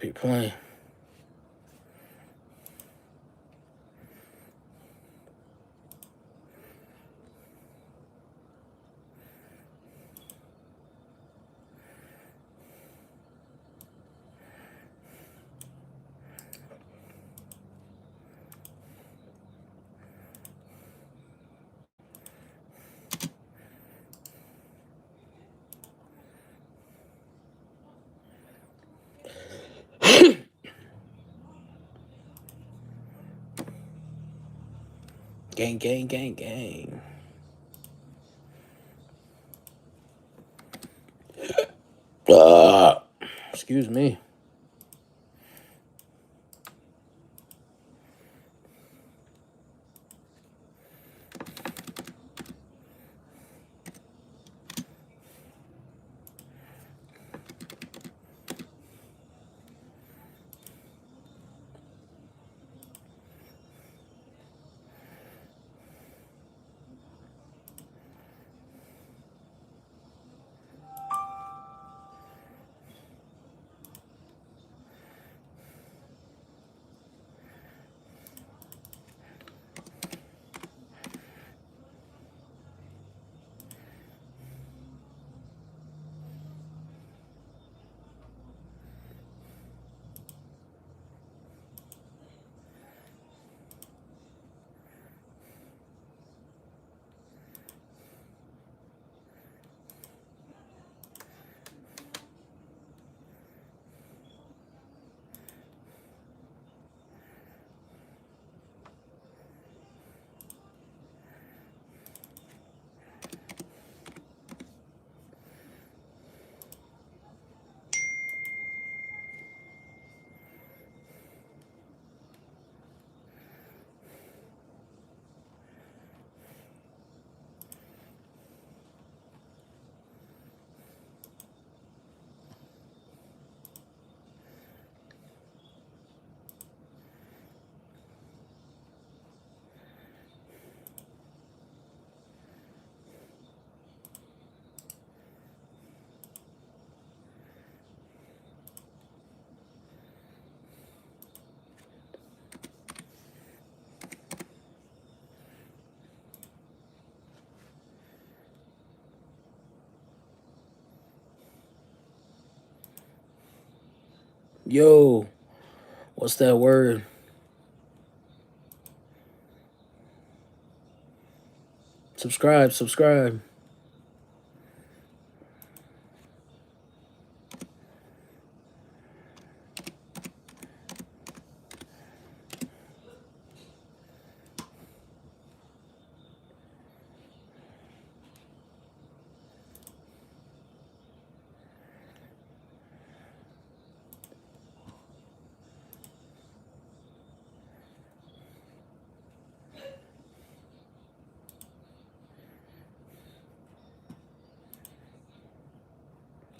up here playing. Gang, gang, gang, gang. Excuse me. Yo, what's that word? Subscribe, subscribe.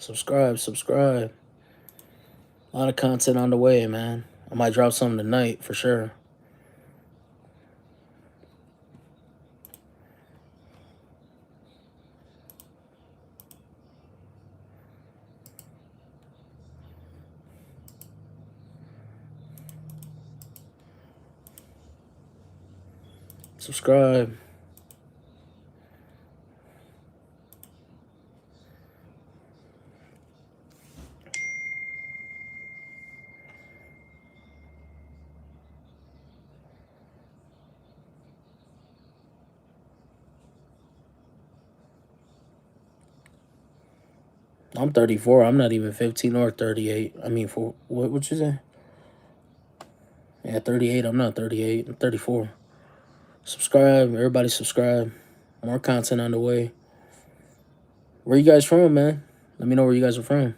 Subscribe, subscribe. A lot of content on the way, man. I might drop something tonight for sure. Subscribe. I'm 34. I'm not even 15 or 38. I mean, for what you say? Yeah, 38. I'm not 38. I'm 34. Subscribe. Everybody subscribe. More content on the way. Where you guys from, man? Let me know where you guys are from.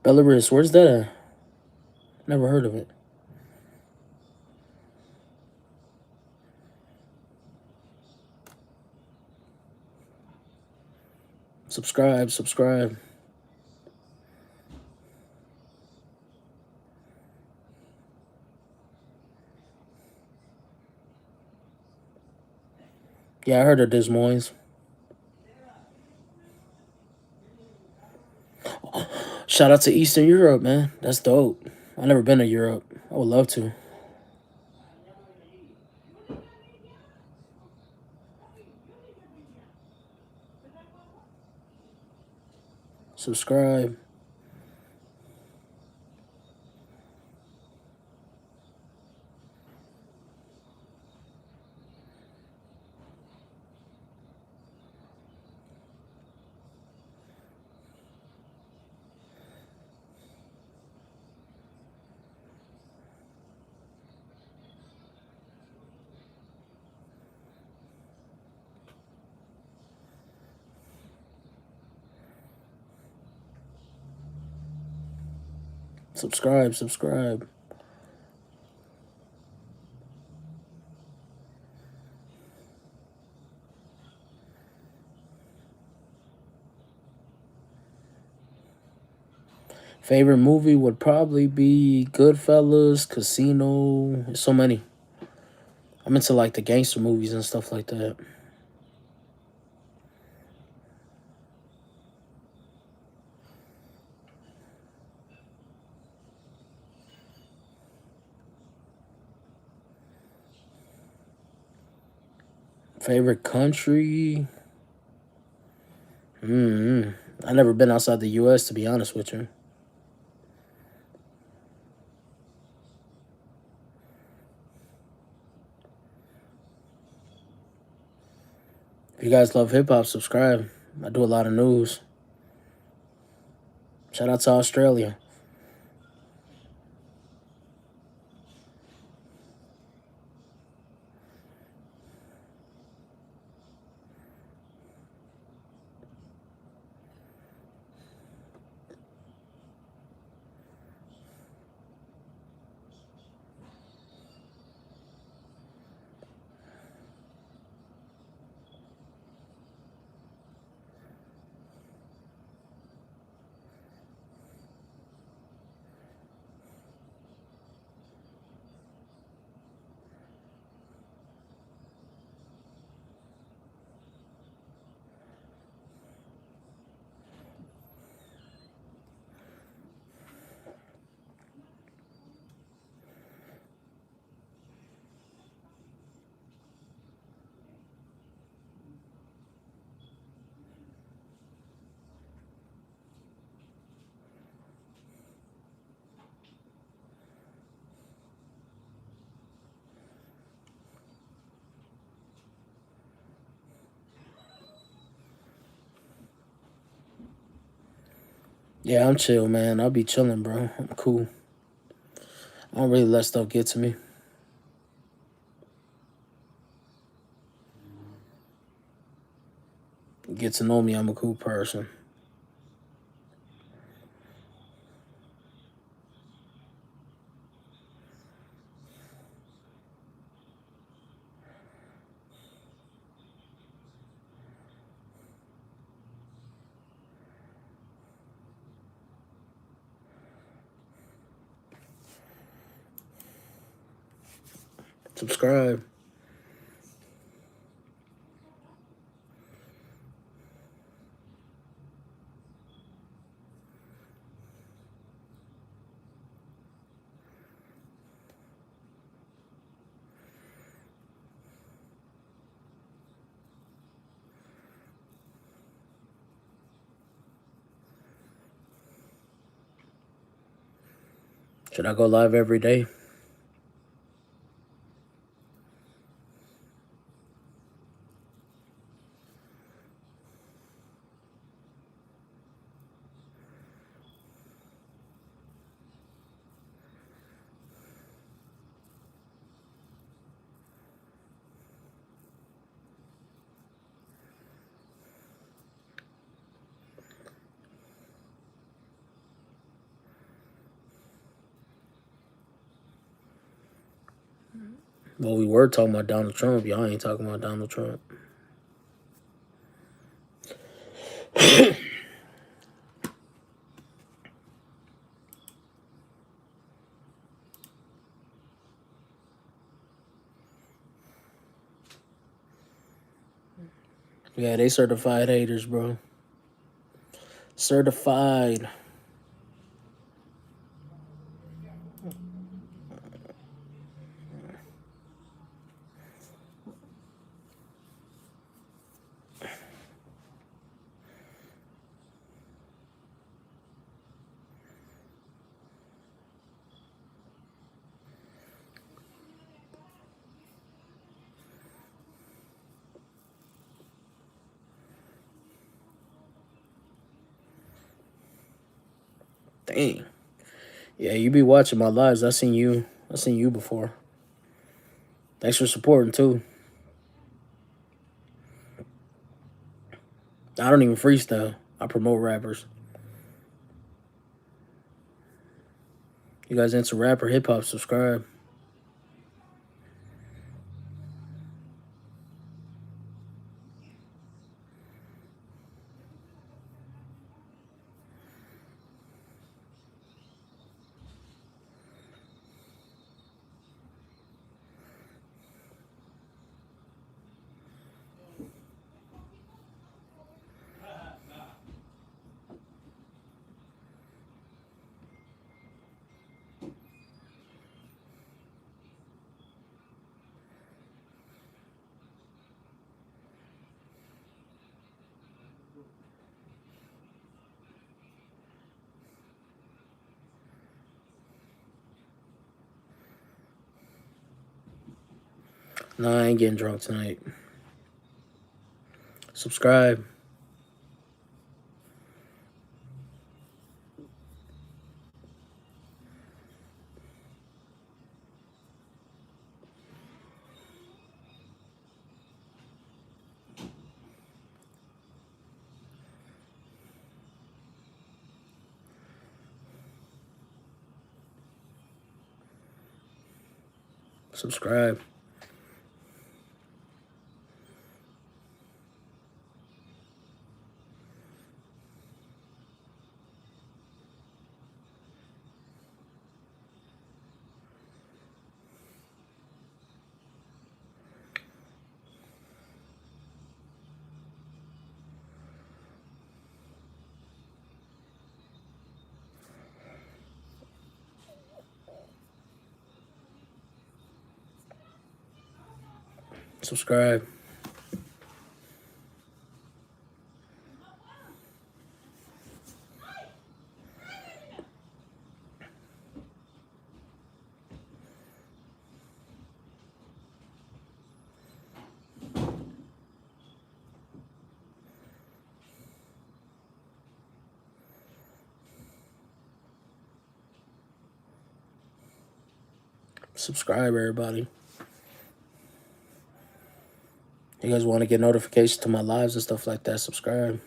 Belarus. Where's that at? Never heard of it. Subscribe, subscribe. Yeah, I heard of Des Moines. Shout out to Eastern Europe, man. That's dope. I never been to Europe. I would love to. Subscribe. Subscribe, subscribe. Favorite movie would probably be Goodfellas, Casino. There's so many. I'm into like the gangster movies and stuff like that. Favorite country? I never been outside the U.S. to be honest with you. If you guys love hip hop, subscribe. I do a lot of news. Shout out to Australia. Yeah, I'm chill, man. I'll be chilling, bro. I'm cool. I don't really let stuff get to me. Get to know me, I'm a cool person. Subscribe. Should I go live every day? Well, we were talking about Donald Trump. Y'all ain't talking about Donald Trump. Yeah, they certified haters, bro. Certified. Dang. Yeah, you be watching my lives. I seen you. I seen you before. Thanks for supporting too. I don't even freestyle. I promote rappers. You guys into rap or hip hop? Subscribe. Nah, I ain't getting drunk tonight. Subscribe. Subscribe. Subscribe. Subscribe, everybody. You guys want to get notifications to my lives and stuff like that? Subscribe.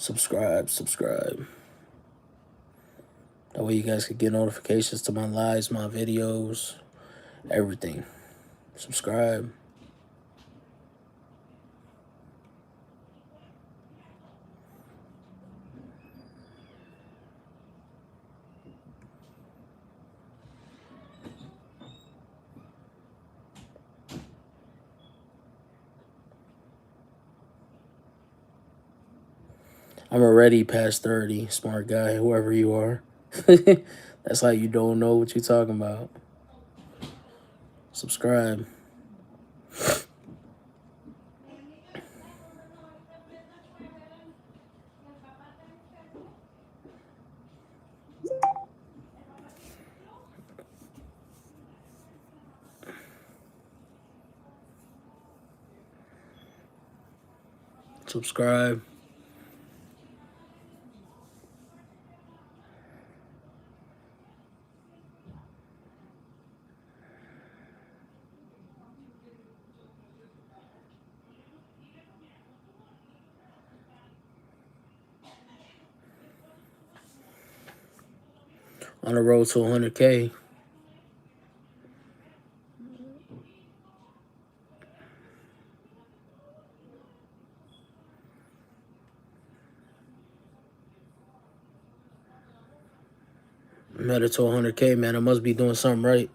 Subscribe. Subscribe. That way you guys can get notifications to my lives, my videos, everything. Subscribe. I'm already past 30, smart guy, whoever you are. That's how you don't know what you're talking about. Subscribe. Subscribe. On the road to 100K. I'm headed to 100K, man. I must be doing something right.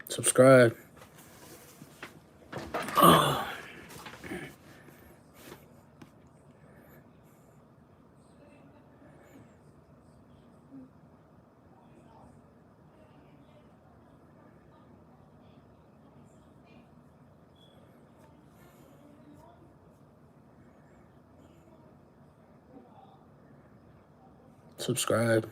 Subscribe. Oh. Subscribe.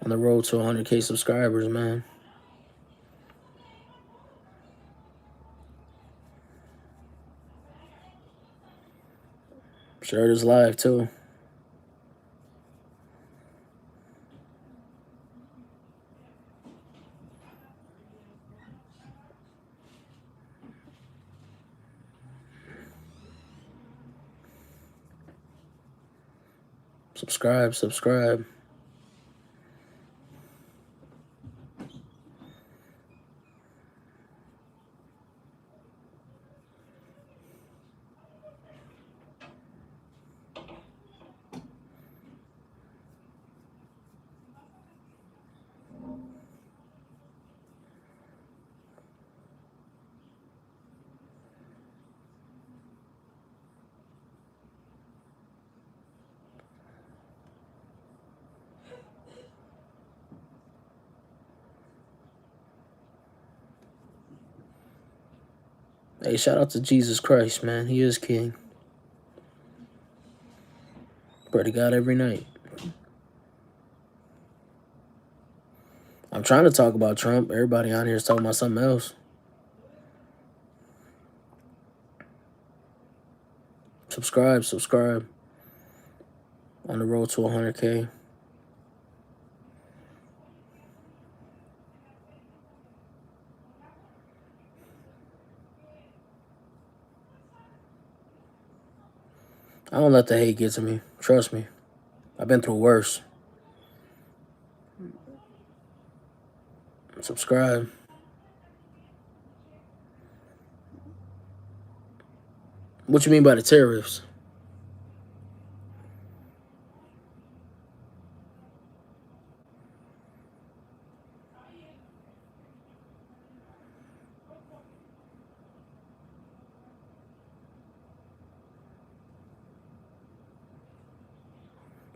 On the road to 100K subscribers, man. Share this live too. Subscribe. Hey, shout out to Jesus Christ, man. He is king. Pray to God every night. I'm trying to talk about Trump. Everybody on here is talking about something else. Subscribe. On the road to 100K. I don't let the hate get to me. Trust me. I've been through worse. Subscribe. What you mean by the terrorists?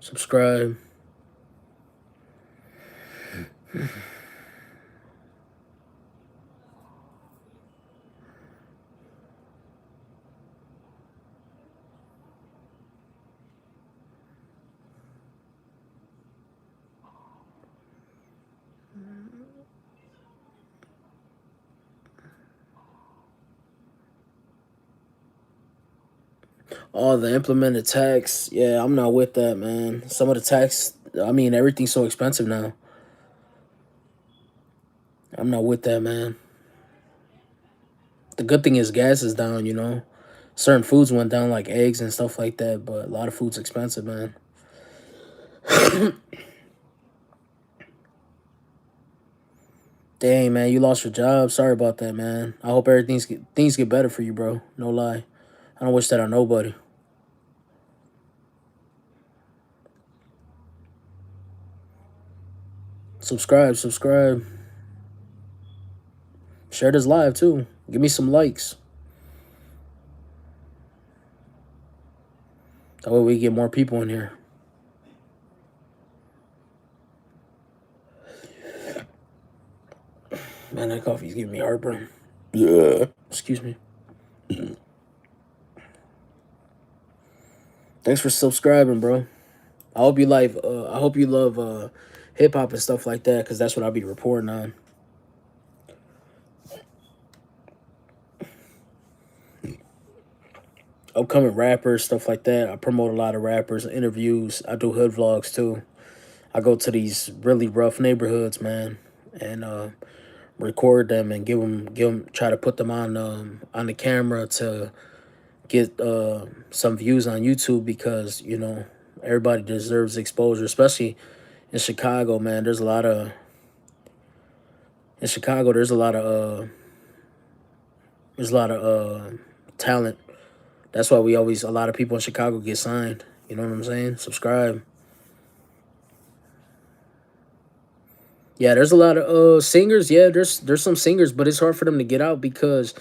Subscribe. Oh, the implemented tax. Yeah, I'm not with that, man. Some of the tax, I mean, everything's so expensive now. I'm not with that, man. The good thing is gas is down, you know. Certain foods went down, like eggs and stuff like that, but a lot of food's expensive, man. Dang, man, you lost your job. Sorry about that, man. I hope things get better for you, bro. No lie. I don't wish that on nobody. Subscribe, subscribe. Share this live too. Give me some likes. That way we get more people in here. Man, that coffee's giving me heartburn. Yeah. Excuse me. Thanks for subscribing, bro. I hope you love hip hop and stuff like that, because that's what I'll be reporting on. Upcoming rappers, stuff like that. I promote a lot of rappers, interviews. I do hood vlogs too. I go to these really rough neighborhoods, man, and record them and try to put them on the camera to get some views on YouTube, because everybody deserves exposure, especially in Chicago, man. There's a lot of talent. That's why a lot of people in Chicago get signed. You know what I'm saying? Subscribe. Yeah, there's a lot of singers. Yeah, there's some singers, but it's hard for them to get out because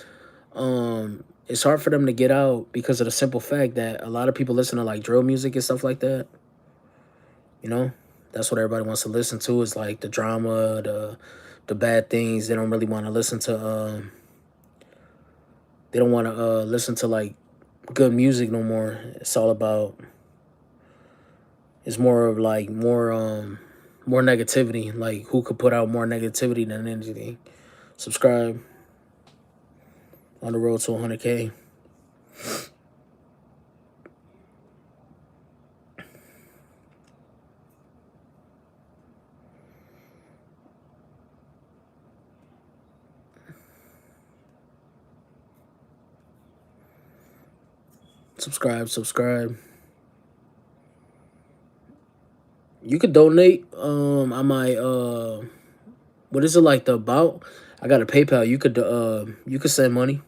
it's hard for them to get out because of the simple fact that a lot of people listen to like drill music and stuff like that. You know, that's what everybody wants to listen to, is like the drama, the bad things. They don't really want to listen to they don't want to listen to like good music no more. It's more of like more negativity. Like, who could put out more negativity than anything? Subscribe. On the road to 100K. Subscribe, subscribe. You could donate. I might what is it like the about? I got a PayPal. You could send money.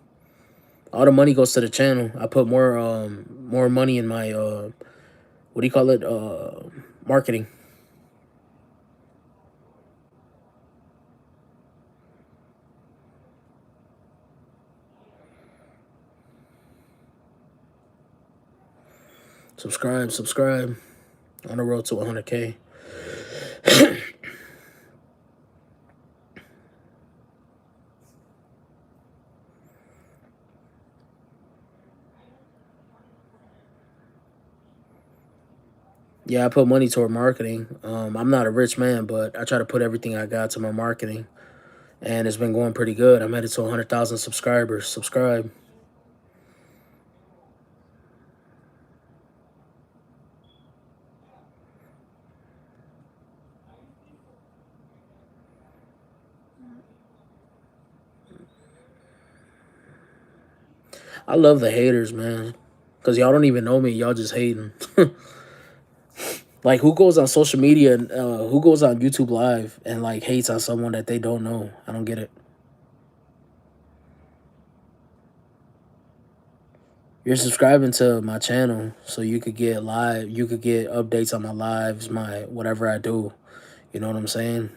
All the money goes to the channel. I put more money in my what do you call it? Marketing. Subscribe, subscribe. On the road to 100K. Yeah, I put money toward marketing. I'm not a rich man, but I try to put everything I got to my marketing, and it's been going pretty good. I'm headed to 100,000 subscribers. Subscribe. I love the haters, man, because y'all don't even know me. Y'all just hating. Like, who goes on social media and who goes on YouTube Live and like hates on someone that they don't know? I don't get it. You're subscribing to my channel so you could get live. You could get updates on my lives, my whatever I do. You know what I'm saying?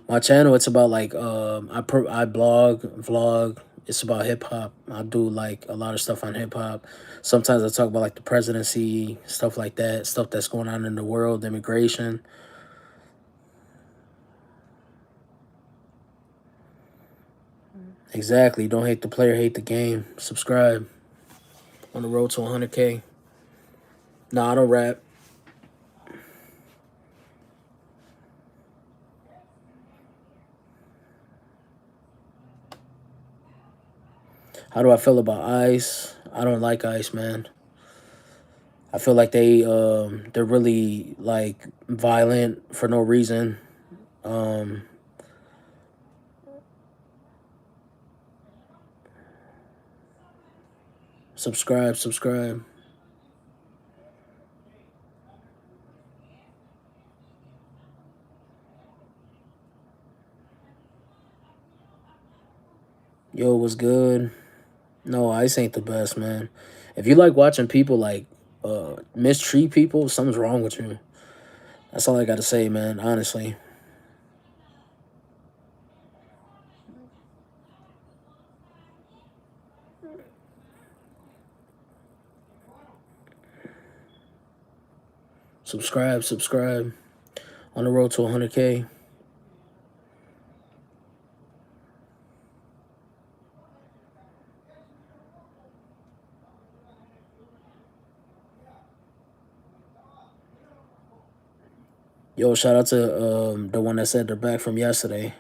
My channel, it's about like I blog, vlog. It's about hip hop. I do like a lot of stuff on hip hop. Sometimes I talk about like the presidency, stuff like that, stuff that's going on in the world, immigration. Exactly. Don't hate the player, hate the game. Subscribe. On the road to 100K. Nah, I don't rap. How do I feel about Ice? I don't like Ice, man. I feel like they're really like violent for no reason. Um Subscribe, subscribe. Yo, what's good? No, ice ain't the best, man. If you like watching people like mistreat people, something's wrong with you. That's all I gotta say, man. Honestly. Subscribe, subscribe. On the road to 100K. Yo, shout out to the one that said they're back from yesterday.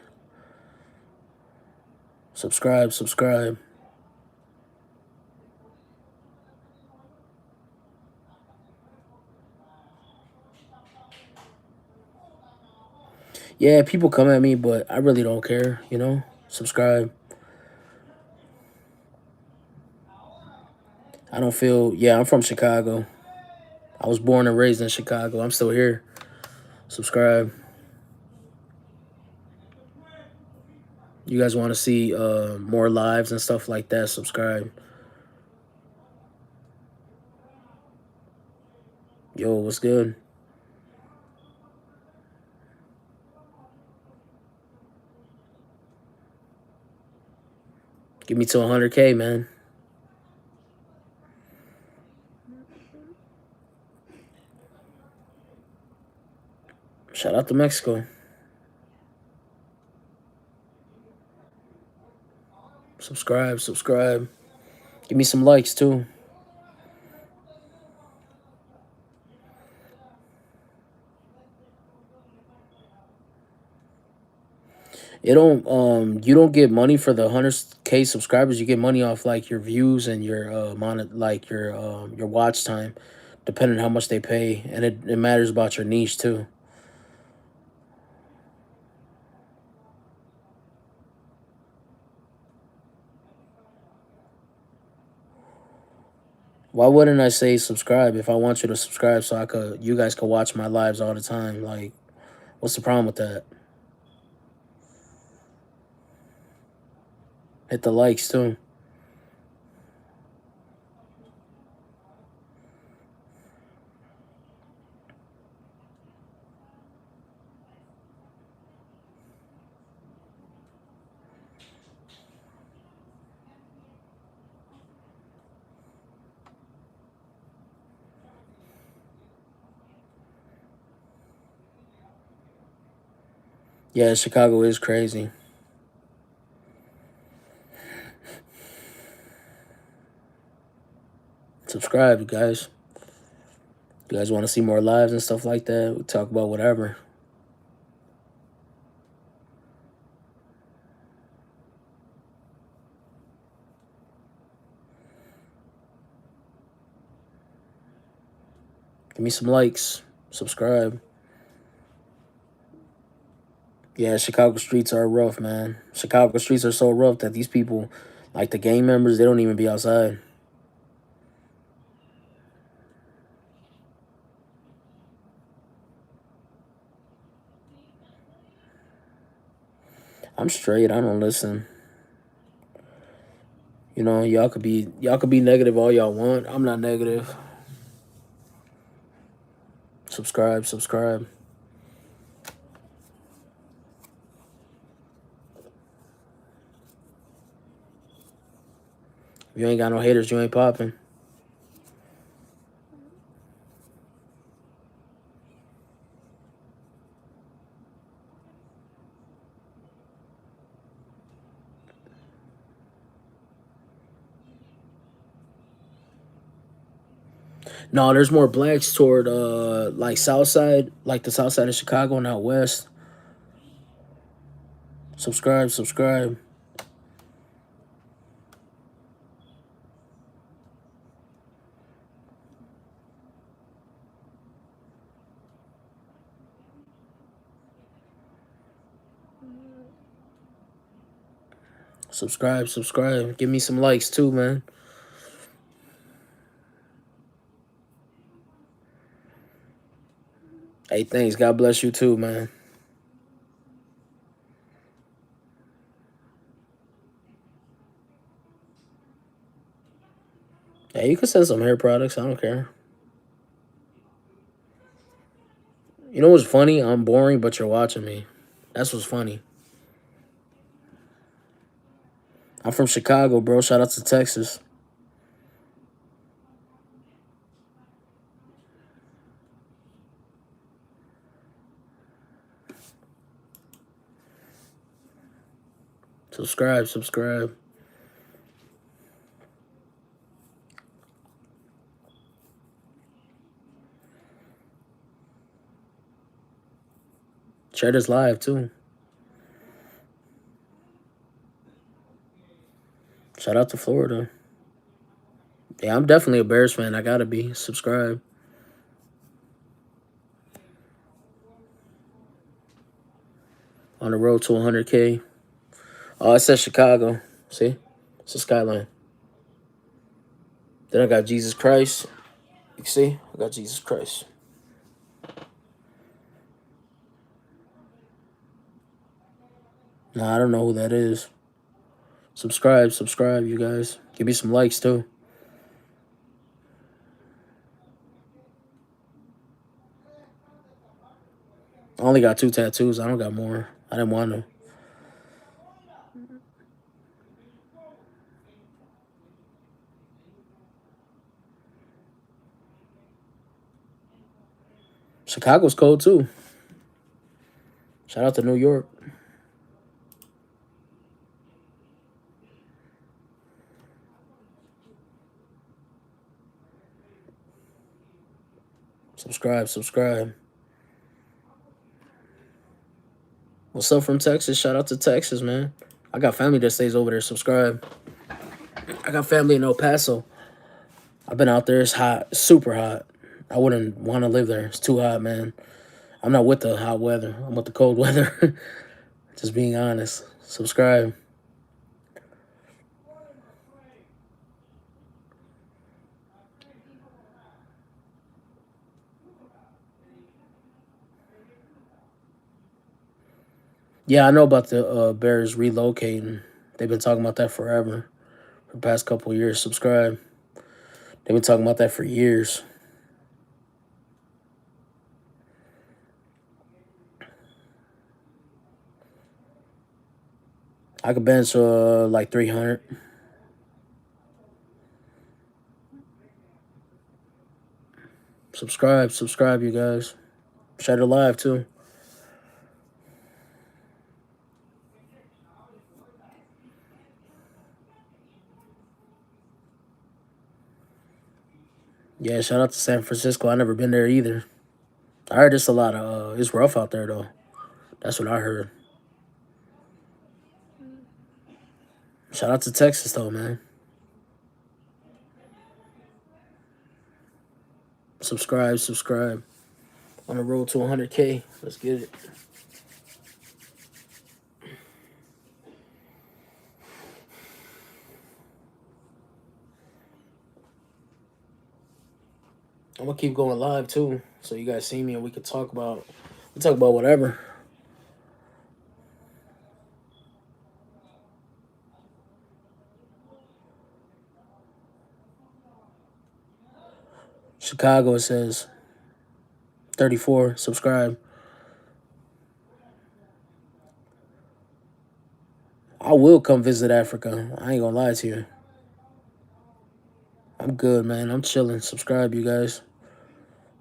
Subscribe, subscribe. Yeah, people come at me, but I really don't care, you know? Subscribe. I don't feel, yeah, I'm from Chicago. I was born and raised in Chicago. I'm still here. Subscribe. You guys want to see more lives and stuff like that? Subscribe. Yo, what's good? Give me to 100K, man. Shout out to Mexico. Subscribe, subscribe. Give me some likes too. It don't you don't get money for the 100K subscribers. You get money off like your views and your like your watch time, depending on how much they pay, and it matters about your niche too. Why wouldn't I say subscribe if I want you to subscribe so you guys could watch my lives all the time? Like, what's the problem with that? Hit the likes too. Yeah, Chicago is crazy. Subscribe, you guys. You guys want to see more lives and stuff like that? We talk about whatever. Give me some likes. Subscribe. Yeah, Chicago streets are rough, man. Chicago streets are so rough that these people, like the gang members, they don't even be outside. I'm straight. I don't listen. You know, y'all could be negative all y'all want. I'm not negative. Subscribe, subscribe. If you ain't got no haters, you ain't popping. No, there's more blacks toward like south side, like the south side of Chicago and out west. Subscribe, subscribe. Subscribe, subscribe. Give me some likes too, man. Hey, thanks. God bless you too, man. you can send some hair products. I don't care. You know what's funny? I'm boring, but you're watching me. That's what's funny. I'm from Chicago, bro. Shout out to Texas. Subscribe, subscribe. Share this live, too. Shout out to Florida. Yeah, I'm definitely a Bears fan. I gotta be. Subscribe. On the road to 100K. Oh, it says Chicago. See? It's a skyline. Then I got Jesus Christ. You see? I got Jesus Christ. Nah, I don't know who that is. Subscribe, subscribe, you guys. Give me some likes, too. I only got 2 tattoos. I don't got more. I didn't want to. Chicago's cold, too. Shout out to New York. Subscribe, subscribe. What's up from Texas? Shout out to Texas, man. I got family that stays over there. Subscribe. I got family in El Paso. I've been out there. It's hot. Super hot. I wouldn't want to live there. It's too hot, man. I'm not with the hot weather. I'm with the cold weather. Just being honest. Subscribe. Yeah, I know about the Bears relocating. They've been talking about that forever. For the past couple of years. Subscribe. They've been talking about that for years. I could bench like 300. Subscribe, subscribe, you guys. Share it live, too. Yeah, shout out to San Francisco. I never been there either. I heard it's a lot of it's rough out there though. That's what I heard. Shout out to Texas though, man. Subscribe, subscribe. On the road to 100K. Let's get it. I'm gonna keep going live too, so you guys see me and we can talk about whatever. Chicago, it says 34. Subscribe. I will come visit Africa. I ain't gonna lie to you. I'm good, man. I'm chilling. Subscribe, you guys.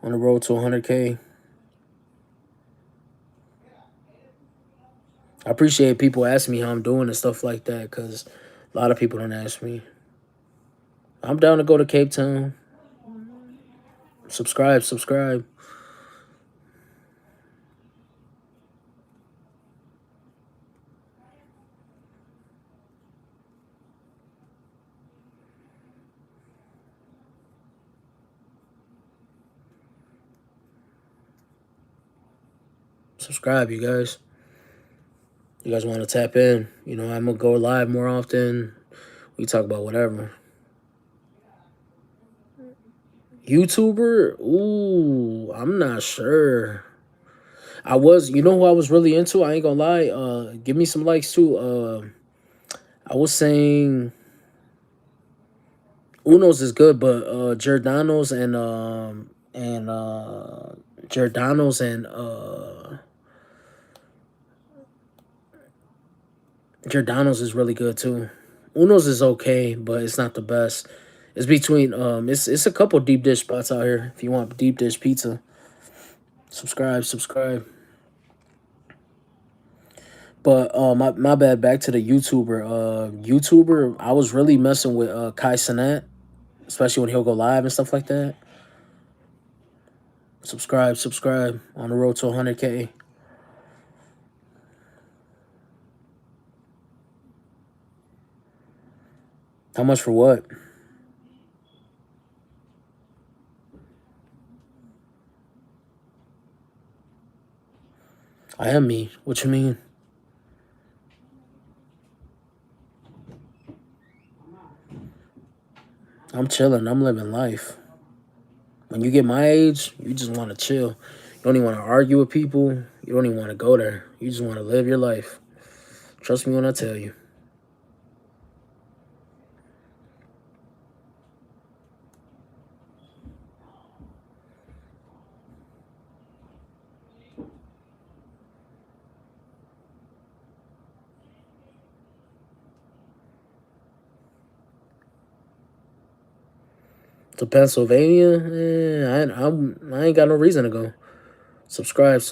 On the road to 100K. I appreciate people asking me how I'm doing and stuff like that because a lot of people don't ask me. I'm down to go to Cape Town. Subscribe, subscribe. Subscribe, you guys. You guys want to tap in. You know, I'm going to go live more often. We talk about whatever. YouTuber? Ooh, I'm not sure. You know who I was really into? I ain't gonna lie. Give me some likes too. I was saying Uno's is good, but Giordano's and Giordano's is really good too. Uno's is okay, but it's not the best. It's between it's a couple deep dish spots out here. If you want deep dish pizza, subscribe. But my bad. Back to the YouTuber. I was really messing with Kai Cenat, especially when he'll go live and stuff like that. Subscribe on the road to 100K. How much for what? I am me. What you mean? I'm chilling. I'm living life. When you get my age, you just want to chill. You don't even want to argue with people. You don't even want to go there. You just want to live your life. Trust me when I tell you. To Pennsylvania, I ain't got no reason to go. Subscribe.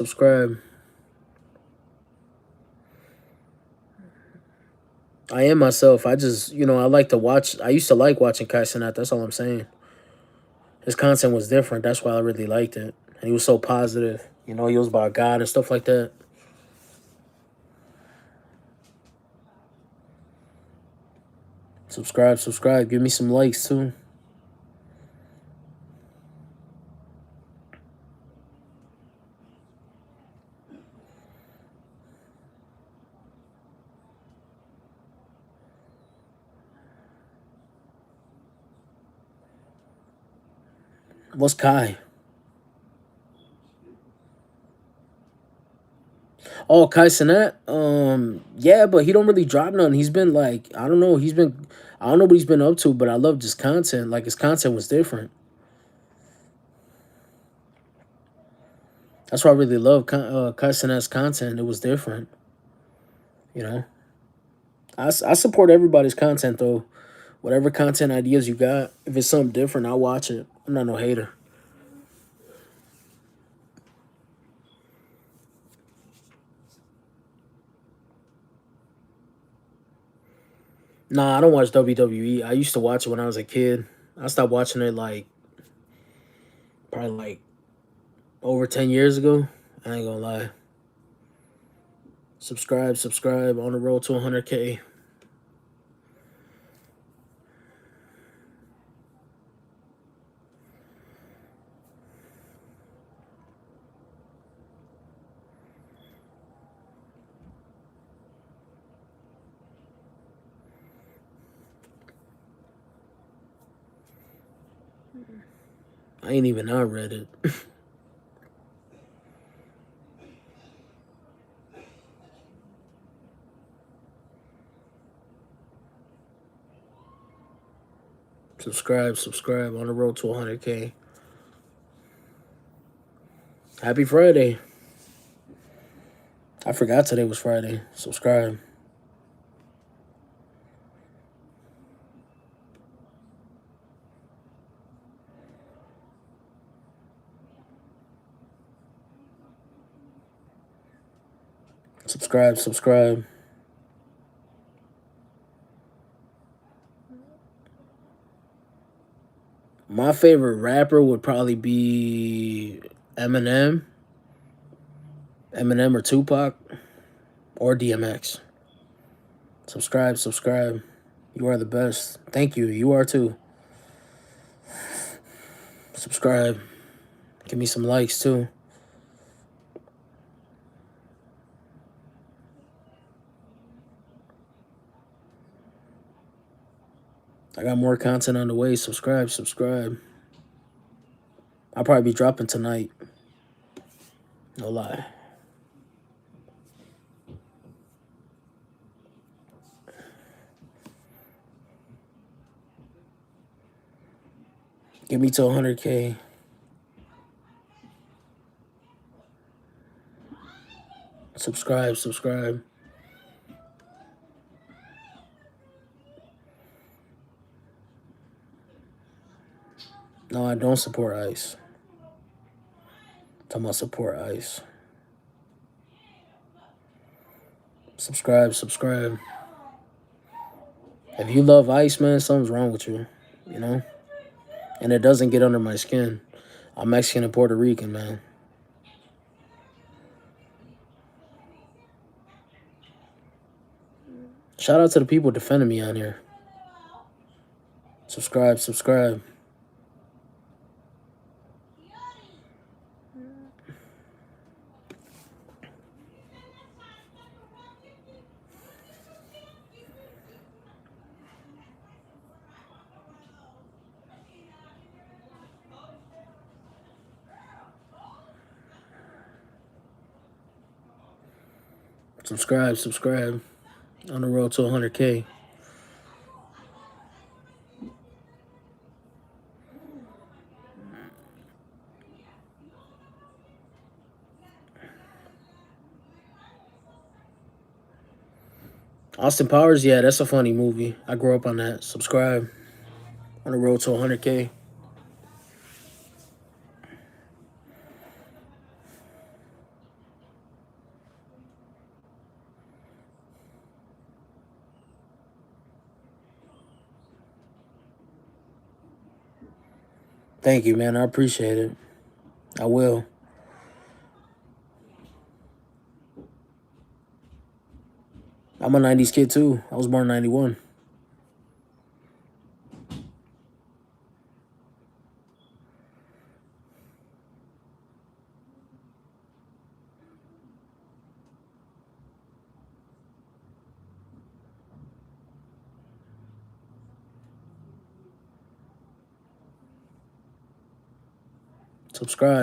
I am myself. I just, I like to watch. I used to like watching Kai Cenat. That's all I'm saying. His content was different. That's why I really liked it. And he was so positive. He was about God and stuff like that. Subscribe. Give me some likes too. What's Kai? Oh, Kai Cenat. Yeah, but he don't really drop nothing. He's been like, I don't know. I don't know what he's been up to, but I love his content. Like his content was different. That's why I really love Kai Cenat's content. It was different. You know, I support everybody's content though. Whatever content ideas you got, if it's something different, I'll watch it. I'm not no hater. Nah, I don't watch WWE. I used to watch it when I was a kid. I stopped watching it like probably like over 10 years ago. I ain't gonna lie. Subscribe on the road to 100K. I ain't even on Reddit. Subscribe on the road to 100K. Happy Friday. I forgot today was Friday. Subscribe. Subscribe. My favorite rapper would probably be Eminem. Eminem or Tupac or DMX. Subscribe. You are the best. Thank you. You are too. Subscribe. Give me some likes too. I got more content on the way. Subscribe. I'll probably be dropping tonight. No lie. Get me to 100K. Subscribe. No, I don't support ICE. I'm talking about support ICE. Subscribe. If you love ICE, man, something's wrong with you, you know? And it doesn't get under my skin. I'm Mexican and Puerto Rican, man. Shout out to the people defending me on here. Subscribe. Subscribe, subscribe. On the road to 100K. Austin Powers, yeah, that's a funny movie. I grew up on that. Subscribe. On the road to 100K. Thank you, man. I appreciate it. I will. I'm a 90s kid, too. I was born in 91.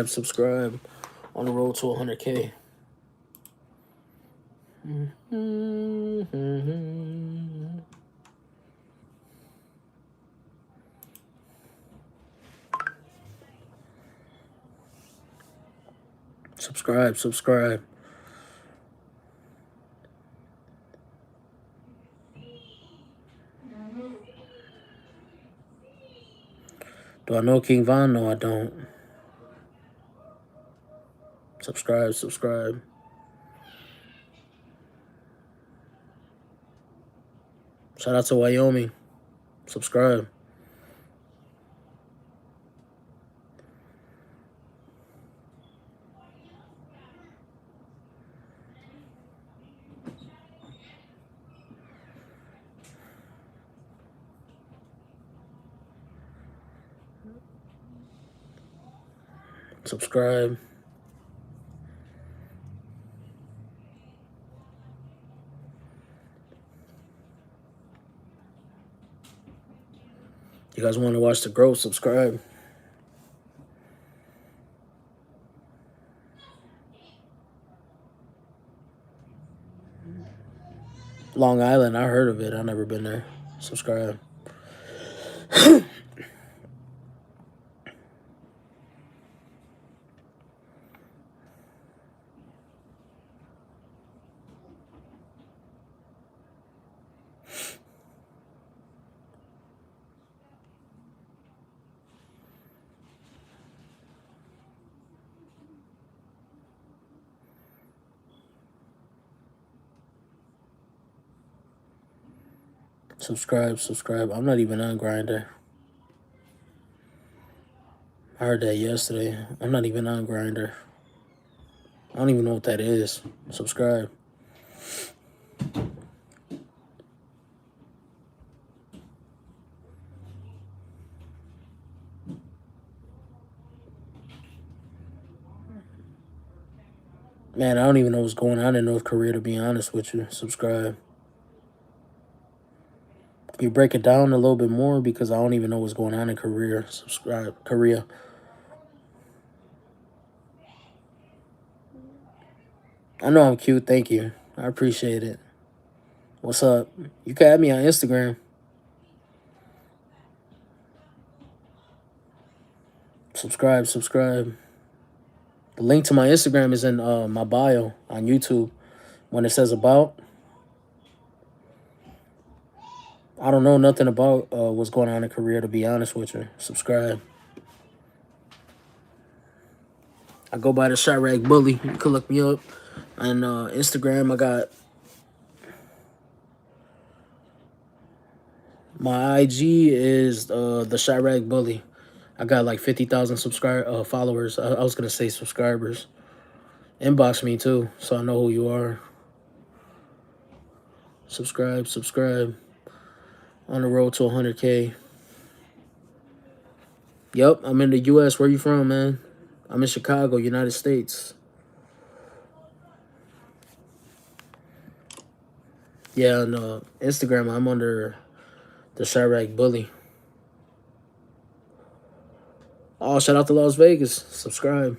Subscribe. On the road to 100K. Subscribe. Do I know King Von? No, I don't. Subscribe. Shout out to Wyoming. Subscribe. Subscribe. You guys want to watch the growth? Subscribe. Long Island, I heard of it. I've never been there. Subscribe. Subscribe. I'm not even on Grindr. I heard that yesterday. I'm not even on Grindr. I don't even know what that is. Subscribe. Man, I don't even know what's going on in North Korea, to be honest with you. Subscribe. Can you break it down a little bit more? Because I don't even know what's going on in Korea. Subscribe. Korea. I know I'm cute. Thank you. I appreciate it. What's up? You can add me on Instagram. Subscribe, subscribe. The link to my Instagram is in my bio on YouTube. When it says about, I don't know nothing about what's going on in Korea, to be honest with you. Subscribe. I go by the Chiraq Bully. You can look me up on Instagram. I got my IG is the Chiraq Bully. I got like 50,000 followers. I was gonna say subscribers. Inbox me too, so I know who you are. Subscribe, subscribe. On the road to 100K. Yep, I'm in the U.S. Where you from, man? I'm in Chicago, United States. Yeah, on Instagram, I'm under the Chiraq Bully. Oh, shout out to Las Vegas. Subscribe.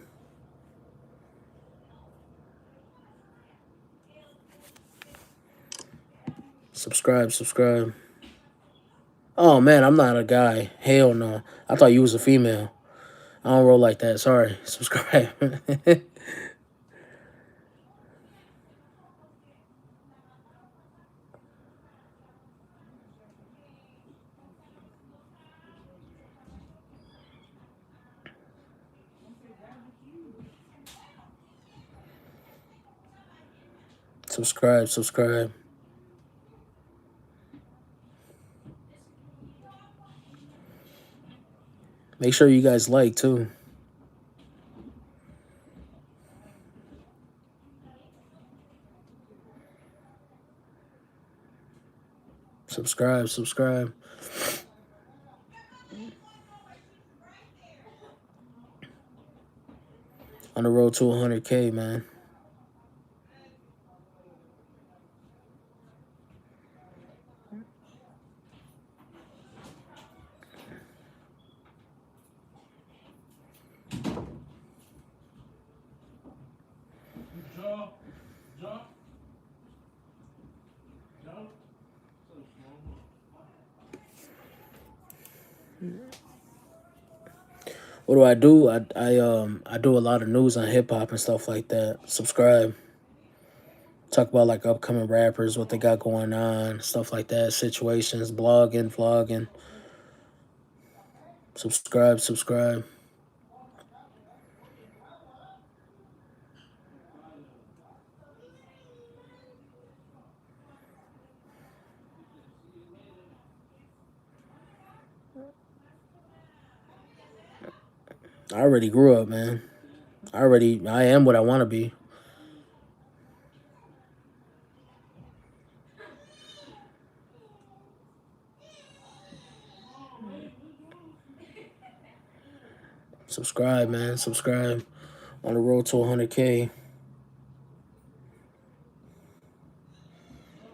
Subscribe, subscribe. Oh, man, I'm not a guy. Hell no. I thought you was a female. I don't roll like that. Sorry. Subscribe. Subscribe, subscribe. Make sure you guys like, too. Subscribe, subscribe. On the road to 100K, man. What do I do? I do a lot of news on hip hop and stuff like that. Subscribe. Talk about like upcoming rappers, what they got going on, stuff like that, situations, blogging, vlogging. Subscribe, subscribe. I already grew up, man. I am what I want to be. Subscribe, man. Subscribe. On the road to 100K.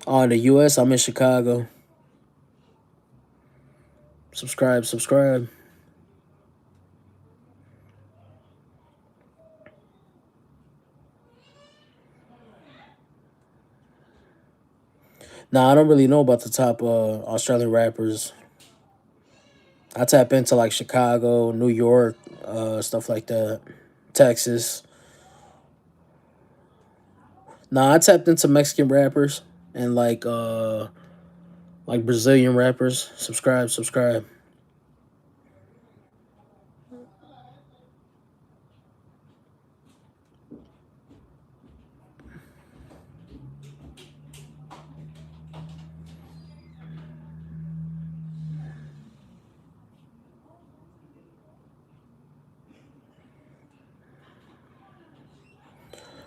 Oh, in the U.S., I'm in Chicago. Subscribe, subscribe. Nah, I don't really know about the top Australian rappers. I tap into like Chicago, New York, stuff like that. Texas. Nah, I tapped into Mexican rappers and like Brazilian rappers. Subscribe, subscribe.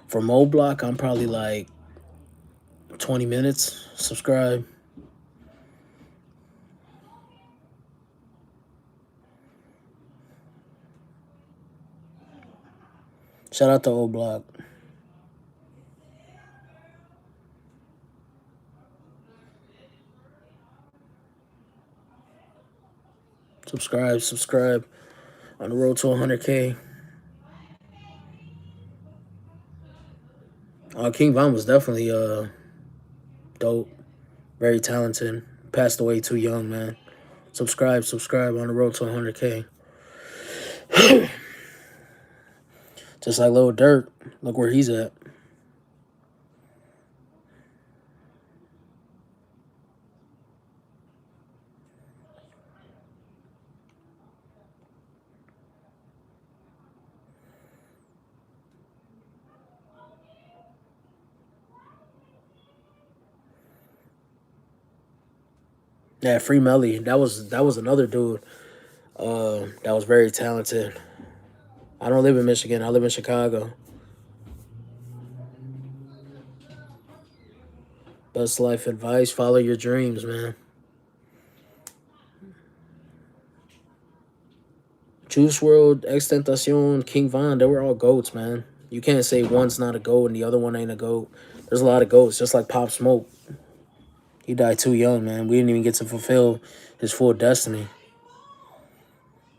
For Mo Block, I'm probably like 20 minutes. Subscribe. Shout out to Old Block. Subscribe, subscribe. On the road to 100K. King Von was definitely dope. Very talented. Passed away too young, man. Subscribe, subscribe. On the road to 100K. Just like Lil Durk. Look where he's at. Yeah, Free Melly. That was another dude. That was very talented. I don't live in Michigan. I live in Chicago. Best life advice: follow your dreams, man. Juice World, Extentacion, King Von, they were all goats, man. You can't say one's not a goat and the other one ain't a goat. There's a lot of goats, just like Pop Smoke. He died too young, man. We didn't even get to fulfill his full destiny.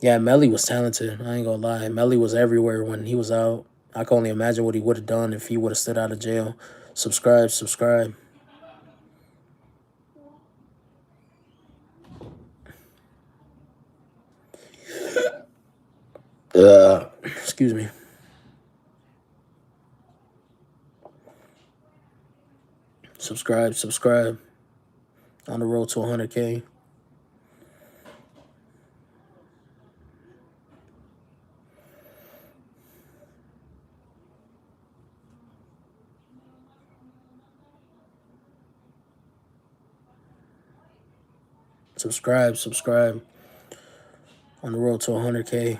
Yeah, Melly was talented. I ain't gonna lie. Melly was everywhere when he was out. I can only imagine what he would have done if he would have stood out of jail. Subscribe, subscribe. Excuse me. Subscribe, subscribe. On the road to 100K. Subscribe, subscribe. On the road to 100K.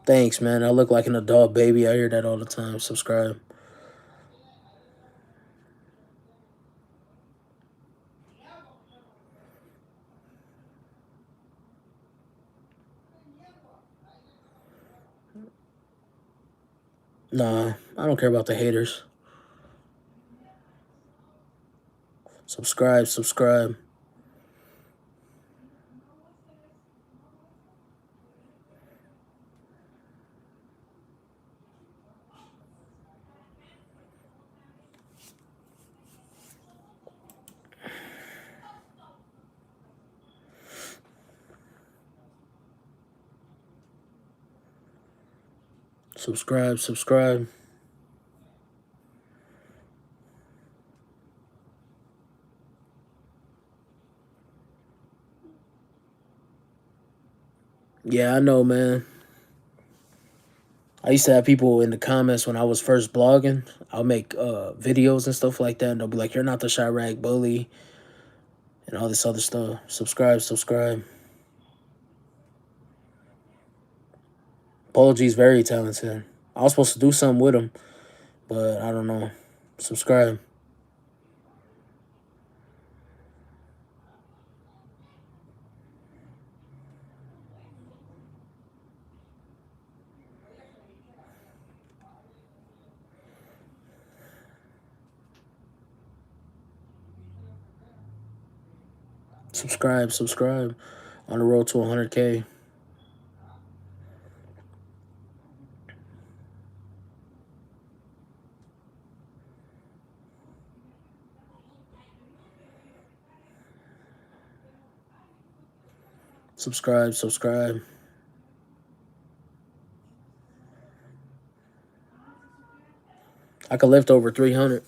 Thanks, man. I look like an adult baby. I hear that all the time. Subscribe. Nah, I don't care about the haters. Subscribe, subscribe. Subscribe, subscribe. Yeah, I know, man. I used to have people in the comments when I was first blogging. I'll make videos and stuff like that, and they'll be like, "You're not the Chiraq bully," and all this other stuff. Subscribe, subscribe. Polo G's very talented. I was supposed to do something with him, but I don't know. Subscribe. Subscribe, subscribe. On the road to 100K. Subscribe, subscribe. I could lift over 300.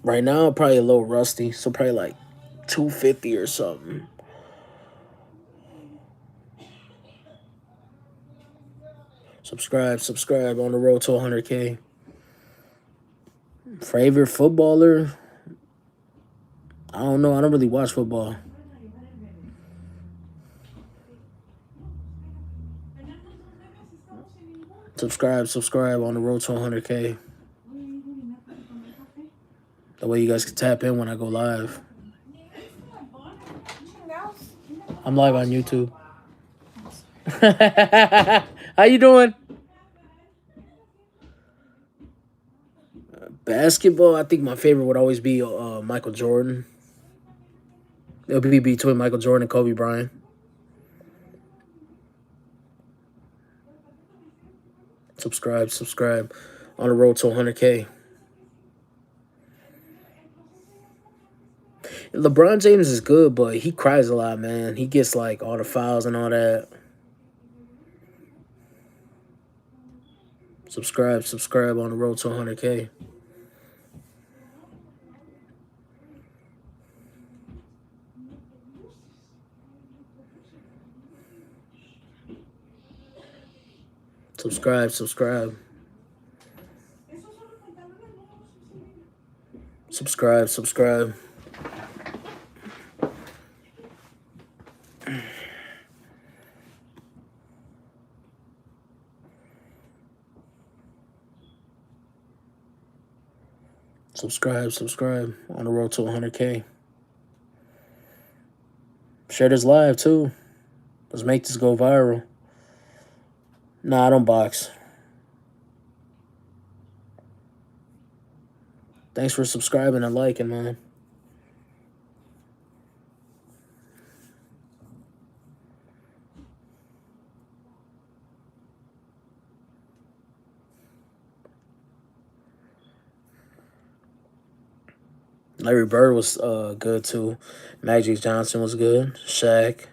Right now, I'm probably a little rusty, so probably like 250 or something. Subscribe, subscribe. On the road to 100K. Favorite footballer? I don't know. I don't really watch football. Subscribe, subscribe. On the road to 100K. That way you guys can tap in when I go live. I'm live on YouTube. How you doing? Basketball, I think my favorite would always be Michael Jordan. It'll be between Michael Jordan and Kobe Bryant. Subscribe, subscribe. On the road to 100K. LeBron James is good, but he cries a lot, man. He gets like all the fouls and all that. Subscribe on the road to 100K. Subscribe. Subscribe. Subscribe. Subscribe on the road to 100K. Share this live too. Let's make this go viral. Nah, I don't box. Thanks for subscribing and liking, man. Larry Bird was good too. Magic Johnson was good. Shaq.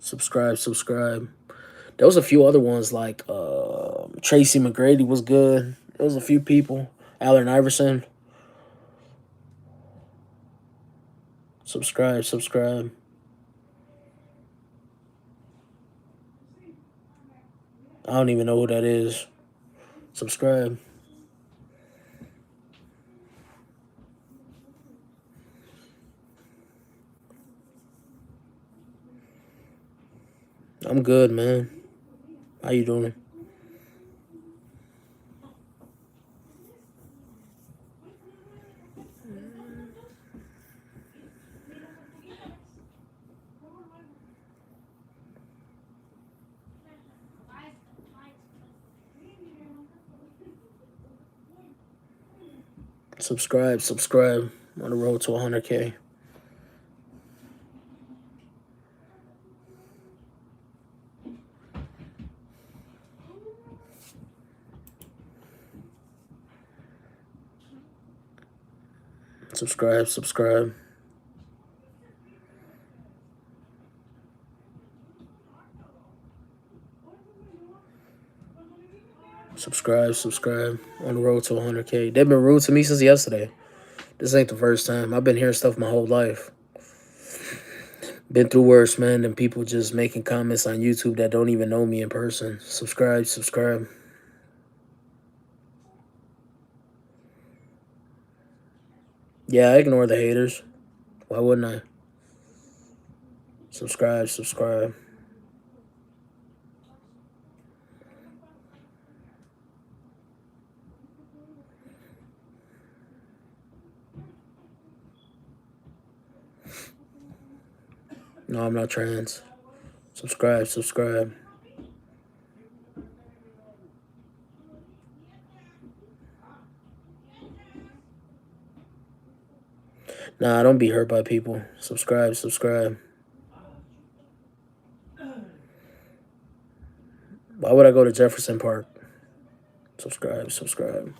Subscribe. There was a few other ones like Tracy McGrady was good. There was a few people. Allen Iverson. Subscribe. I don't even know who that is. Subscribe. I'm good, man. How you doing? Subscribe on the road to 100K. Subscribe. Subscribe. On the road to 100K. They've been rude to me since yesterday. This ain't the first time. I've been hearing stuff my whole life. Been through worse, man, than people just making comments on YouTube that don't even know me in person. Subscribe. Yeah, I ignore the haters. Why wouldn't I? Subscribe. No, I'm not trans. Subscribe. Nah, don't be hurt by people. Subscribe. Why would I go to Jefferson Park? Subscribe. Subscribe.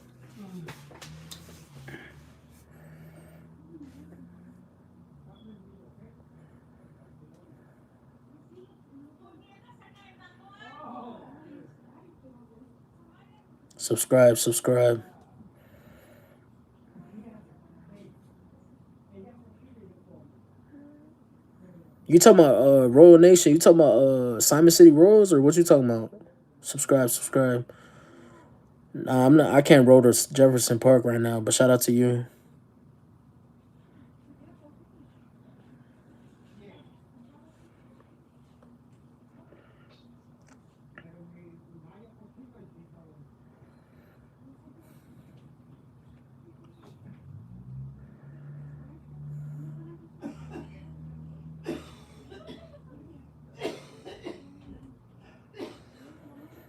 You talking about Royal Nation? You talking about Simon City Royals or what you talking about? Subscribe. Nah, I'm not. I can't roll to Jefferson Park right now. But shout out to you.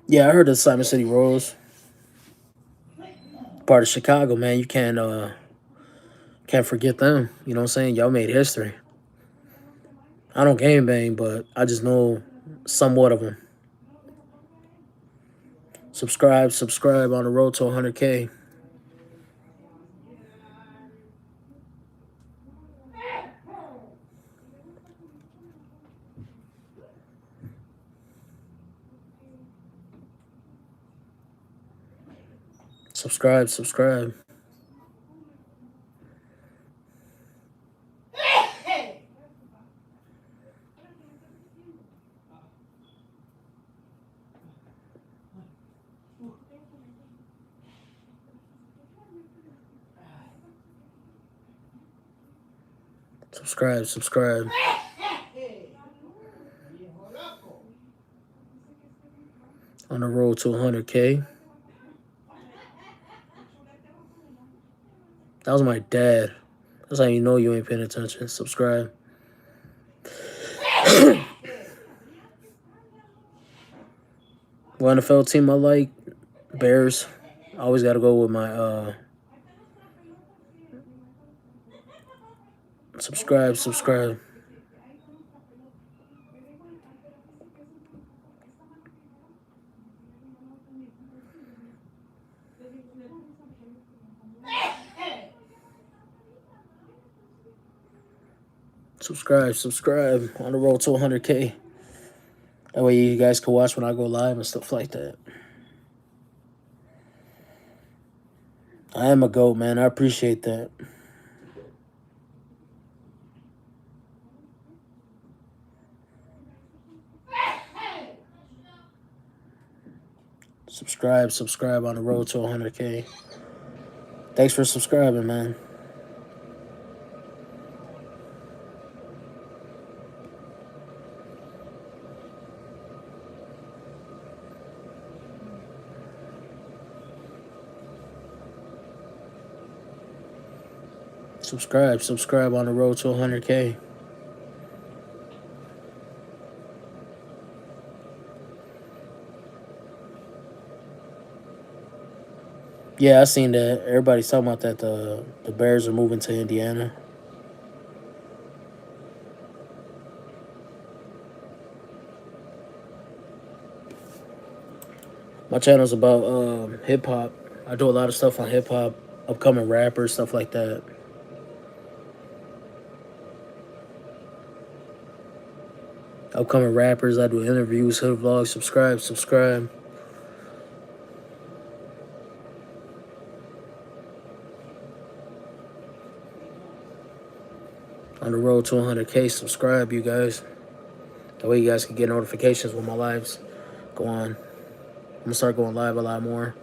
Yeah, I heard of Simon City Royals. Part of Chicago, man. You can't forget them. You know what I'm saying? Y'all made history. I don't game bang, but I just know somewhat of them. Subscribe on the road to 100K. Subscribe, subscribe. Subscribe, subscribe. On the road to 100K. That was my dad. That's how you know you ain't paying attention. Subscribe. What NFL team I like? Bears. I always got to go with my subscribe, subscribe. Subscribe, subscribe. On the road to 100K. That way you guys can watch when I go live and stuff like that. I am a GOAT, man. I appreciate that. Subscribe, subscribe on the road to 100K. Thanks for subscribing, man. Subscribe, subscribe on the road to 100K. Yeah, I seen that. Everybody's talking about that the Bears are moving to Indiana. My channel's about hip hop. I do a lot of stuff on hip hop, upcoming rappers, stuff like that. Upcoming rappers, I do interviews, hood vlogs. Subscribe, subscribe. On the road to 100K, subscribe, you guys. That way you guys can get notifications when my lives go on. I'm going to start going live a lot more.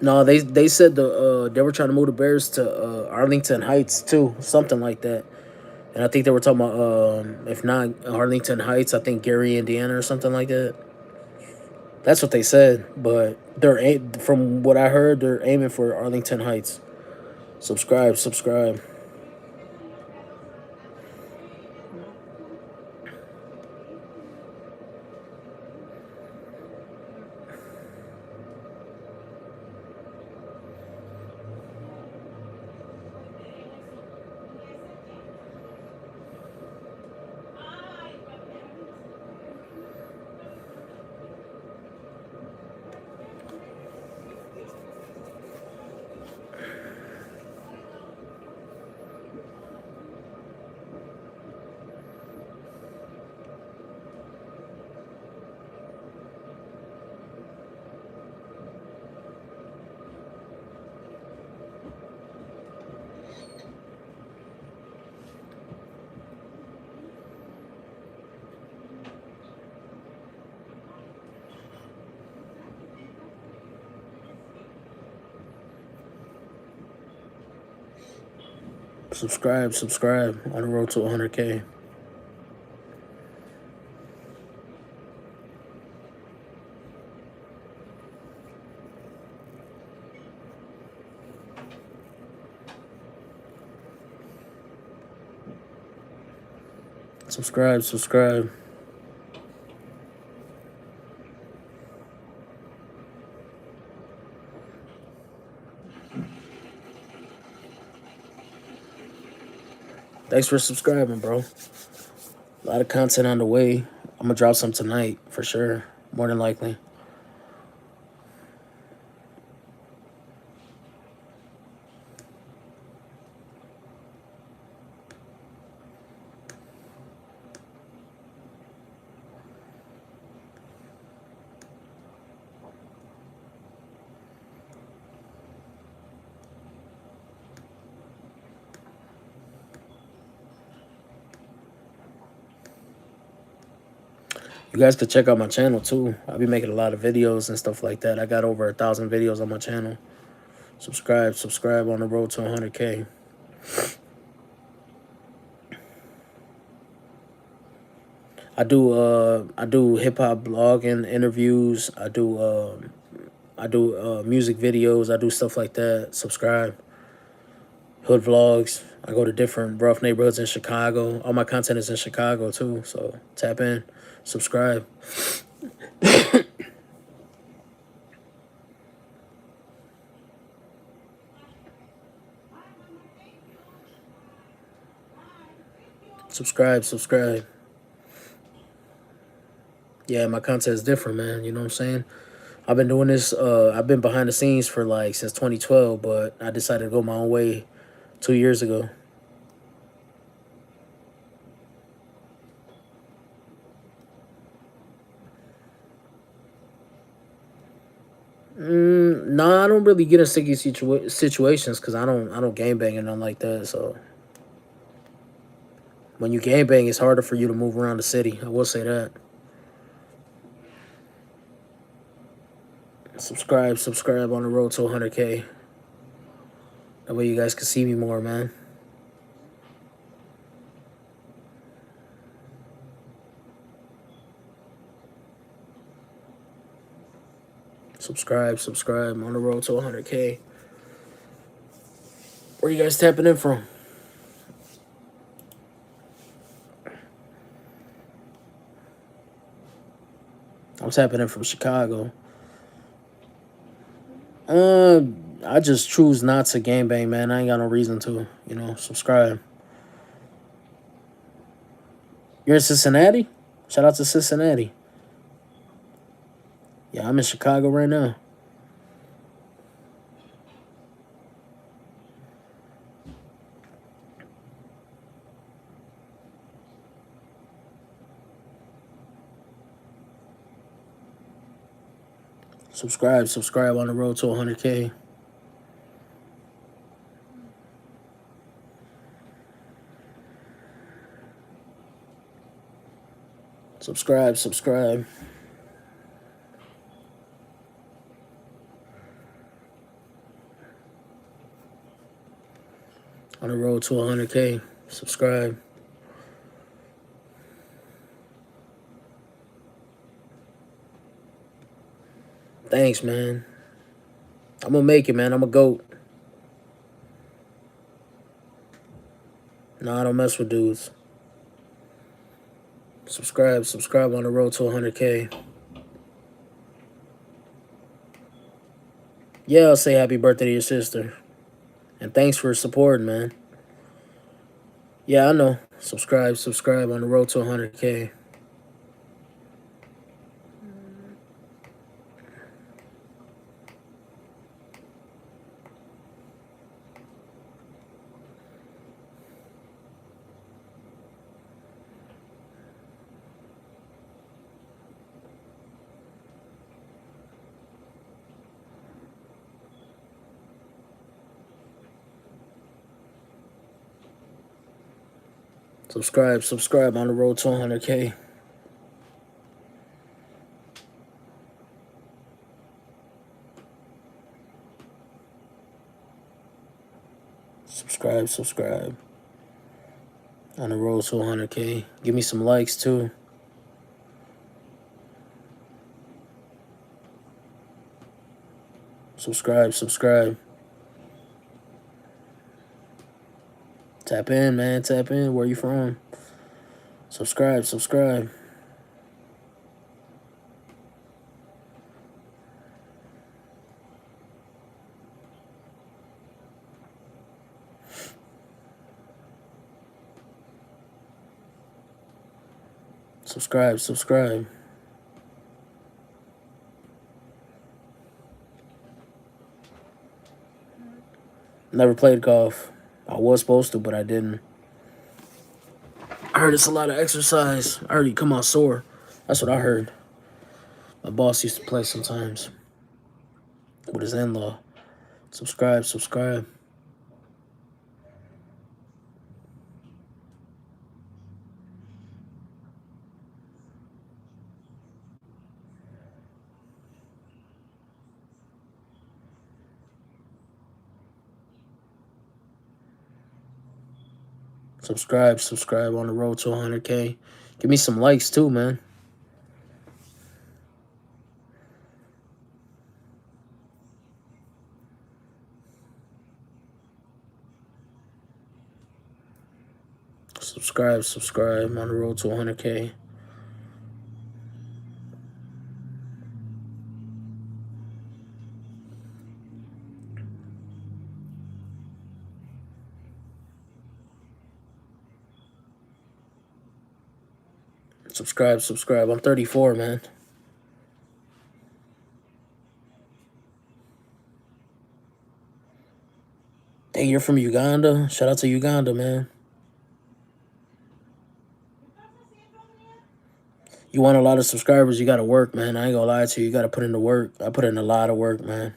No, they said they were trying to move the Bears to Arlington Heights too, something like that. And I think they were talking about if not Arlington Heights, I think Gary, Indiana, or something like that. That's what they said, but from what I heard, they're aiming for Arlington Heights. Subscribe, subscribe. Subscribe, subscribe on the road to 100K. Subscribe, subscribe. Thanks for subscribing, bro. A lot of content on the way. I'm gonna drop some tonight for sure. more than likely. You guys could check out my channel too. I'll be making a lot of videos and stuff like that. I got over 1,000 videos on my channel. Subscribe on the road to 100K. I do hip hop blogging interviews. I do music videos. I do stuff like that. Subscribe. Hood vlogs. I go to different rough neighborhoods in Chicago. All my content is in Chicago too. So tap in, subscribe. Subscribe. Yeah, my content is different, man. You know what I'm saying? I've been doing this. I've been behind the scenes for like since 2012, but I decided to go my own way 2 years ago. Nah, I don't really get in sticky situations because I don't gang bang and nothing like that. So when you gang bang, it's harder for you to move around the city. I will say that. Subscribe on the road to 100K. That way you guys can see me more, man. Subscribe on the road to 100K. Where you guys tapping in from? I'm tapping in from Chicago. Uh, I just choose not to gang bang, man. I ain't got no reason to. Subscribe. You're in Cincinnati? Shout out to Cincinnati. Yeah, I'm in Chicago right now. Subscribe on the road to 100K. Subscribe. On the road to 100K. Subscribe. Thanks, man. I'm gonna make it, man. I'm a GOAT. Nah, I don't mess with dudes. Subscribe on the road to 100K. Yeah, I'll say happy birthday to your sister. And thanks for supporting, man. Yeah, I know. Subscribe on the road to 100K. Subscribe on the road to 100K. Subscribe on the road to 100K. Give me some likes too. Subscribe. Tap in, man. Tap in. Where you from? Subscribe. Subscribe Subscribe. Never played golf. I was supposed to, but I didn't. I heard it's a lot of exercise. I heard you come out sore. That's what I heard. My boss used to play sometimes with his in-law. Subscribe, subscribe. Subscribe, subscribe on the road to 100K. Give me some likes too, man. Subscribe, subscribe on the road to 100K. Subscribe, subscribe. I'm 34, man. Hey, you're from Uganda? Shout out to Uganda, man. You want a lot of subscribers, you gotta work, man. I ain't gonna lie to you. You gotta put in the work. I put in a lot of work, man.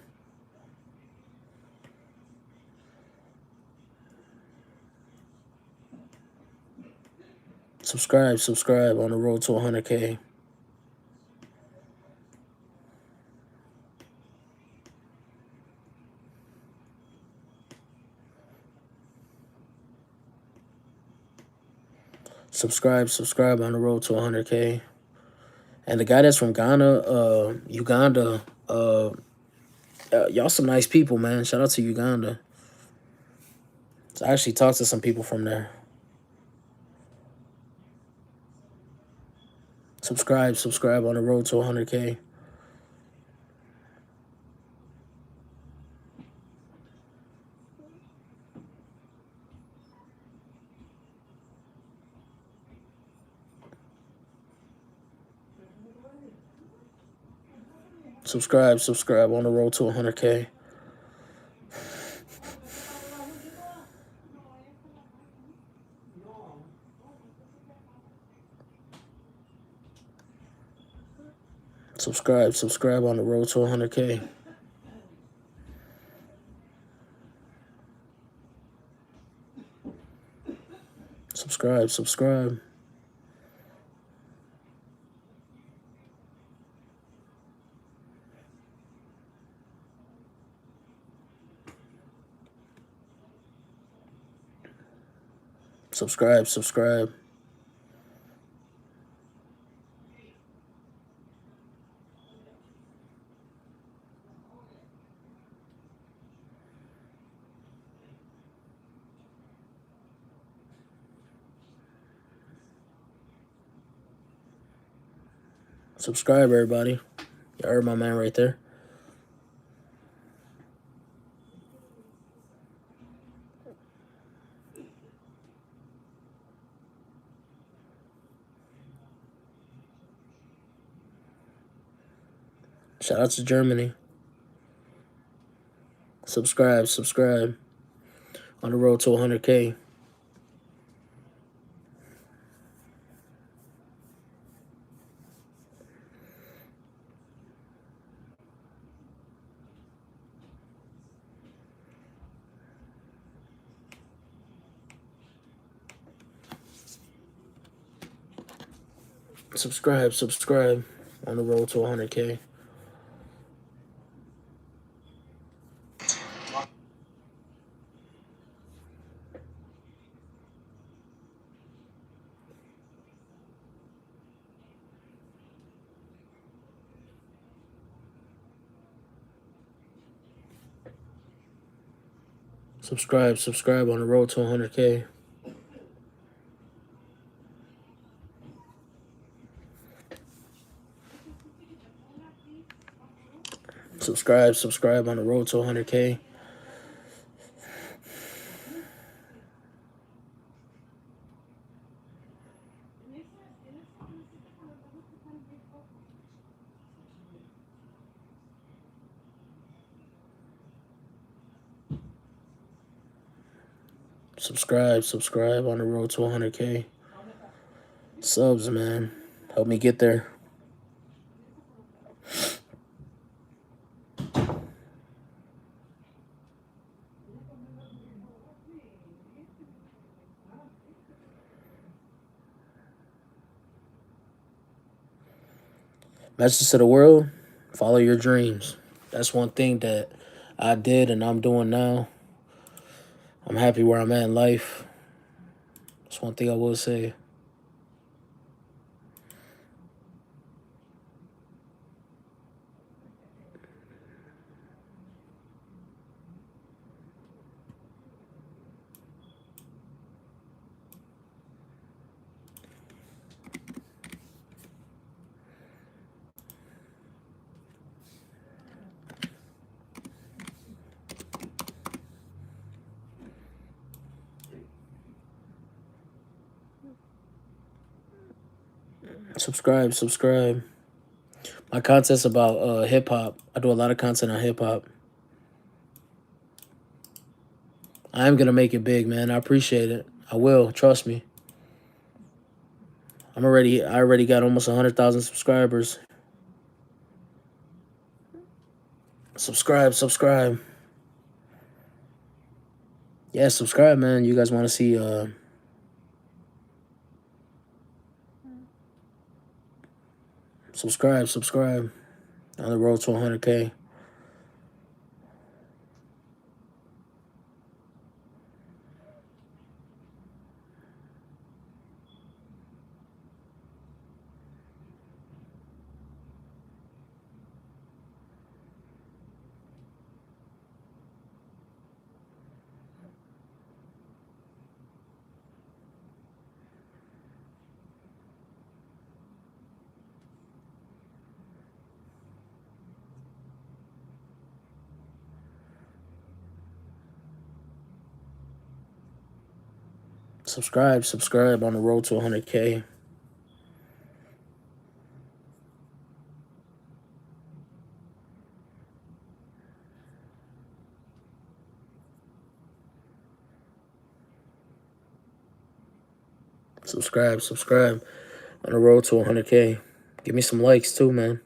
Subscribe, subscribe on the road to 100K. Subscribe, subscribe on the road to 100K. And the guy that's from Ghana, Uganda, y'all some nice people, man. Shout out to Uganda. So I actually talked to some people from there. Subscribe, subscribe on the road to 100K. Subscribe, subscribe on the road to 100K. Subscribe, subscribe on the road to 100K. Subscribe, subscribe. Subscribe, subscribe. Subscribe, everybody. You heard my man right there. Shout out to Germany. Subscribe, subscribe on the road to 100K. Subscribe, subscribe on the road to 100K. Subscribe, subscribe on the road to 100K. Subscribe, subscribe on the road to 100K. Subscribe on the road to 100K subs, man. Help me get there. Message to the world, follow your dreams. That's one thing that I did and I'm doing now. I'm happy where I'm at in life. That's one thing I will say. Subscribe. My content's about hip hop. I do a lot of content on hip hop. I am gonna make it big, man. I appreciate it. I will. Trust me. I already got almost 100,000 subscribers. Subscribe. Yeah, subscribe, man. You guys want to see subscribe on the road to 100K. Subscribe on the road to 100K. Subscribe on the road to 100K. Give me some likes too, man.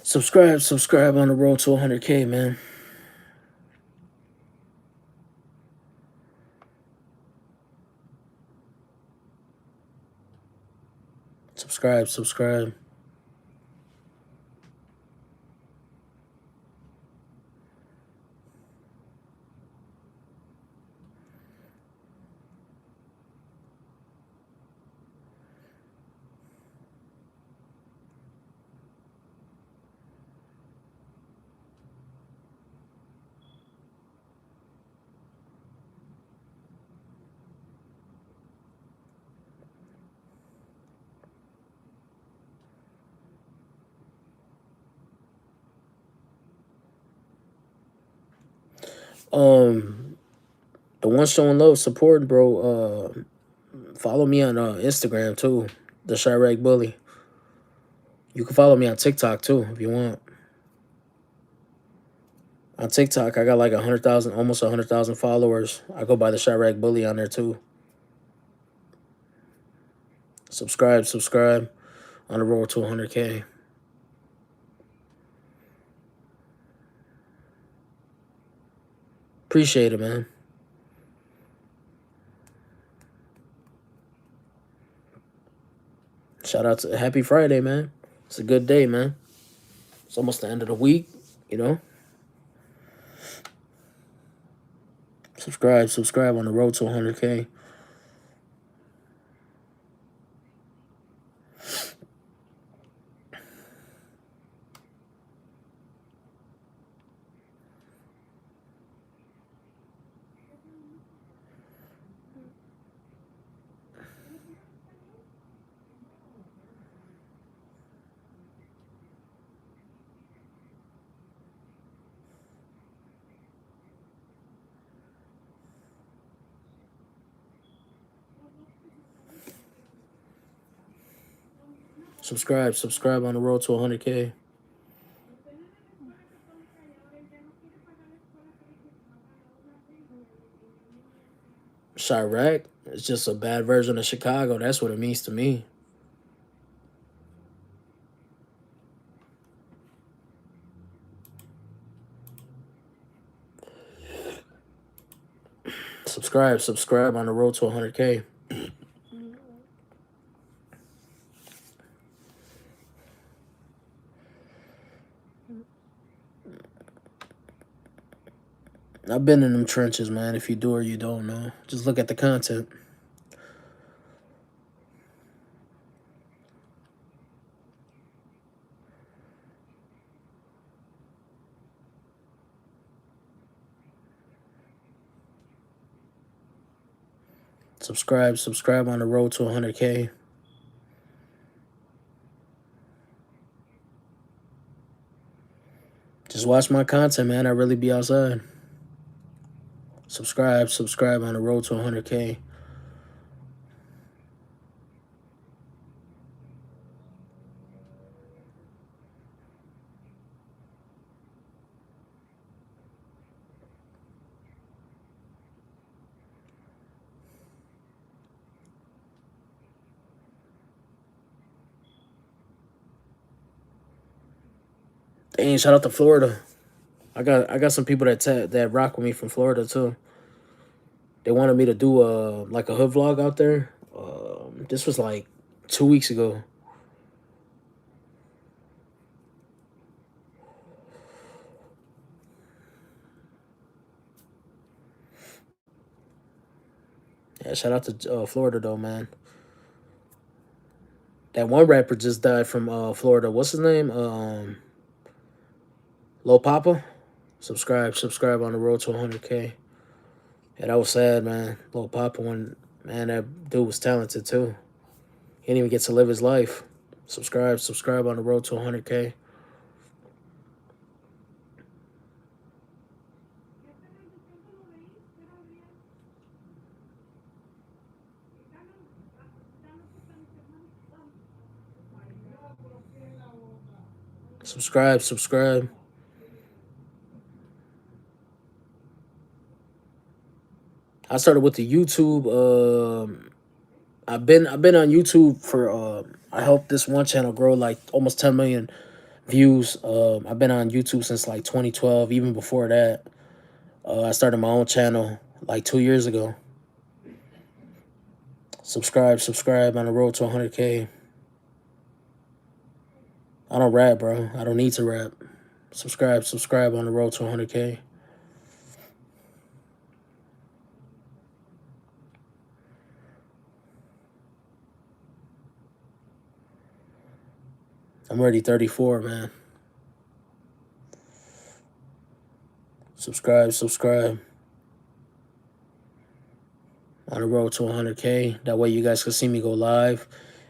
Subscribe on the road to 100K, man. Subscribe. The one showing love, supporting, bro. Follow me on Instagram too, the Chiraq Bully. You can follow me on TikTok too if you want. On TikTok, I got like 100,000, almost 100,000 followers. I go by the Chiraq Bully on there too. Subscribe on the road to 100K. Appreciate it, man. Shout out to Happy Friday, man. It's a good day, man. It's almost the end of the week, you know. Subscribe on the road to 100K. Subscribe on the road to 100K. Chiraq, it's just a bad version of Chicago. That's what it means to me. Subscribe on the road to 100K. I've been in them trenches, man. If you do or you don't know, just look at the content. Subscribe on the road to 100K. Just watch my content, man. I really be outside. Subscribe on the road to 100K. Dang, shout out to Florida. I got some people that rock with me from Florida too. They wanted me to do like a hood vlog out there. This was like 2 weeks ago. Yeah, shout out to Florida though, man. That one rapper just died from Florida. What's his name? Lil Papa. Subscribe on the road to 100K. Yeah, that was sad, man. Lil Papa, one man, that dude was talented too. He didn't even get to live his life. Subscribe on the road to 100K. Subscribe. I started with the YouTube. I've been on YouTube for. I helped this one channel grow like almost 10 million views. I've been on YouTube since like 2012. Even before that, I started my own channel like 2 years ago. Subscribe on the road to 100K. I don't rap, bro. I don't need to rap. Subscribe on the road to 100K. I'm already 34, man. Subscribe on the road to 100K. That way you guys can see me go live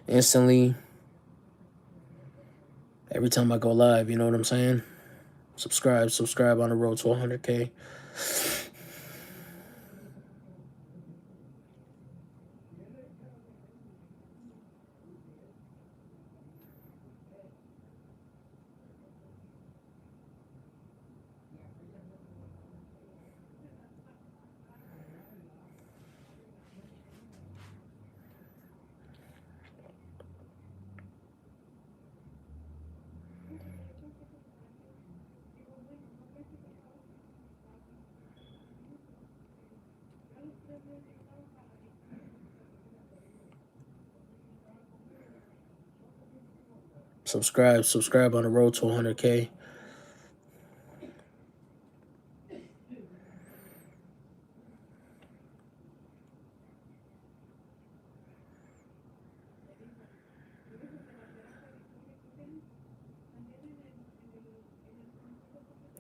instantly every time I go live. You know what I'm saying? Subscribe on the road to 100K. Subscribe on the road to 100K.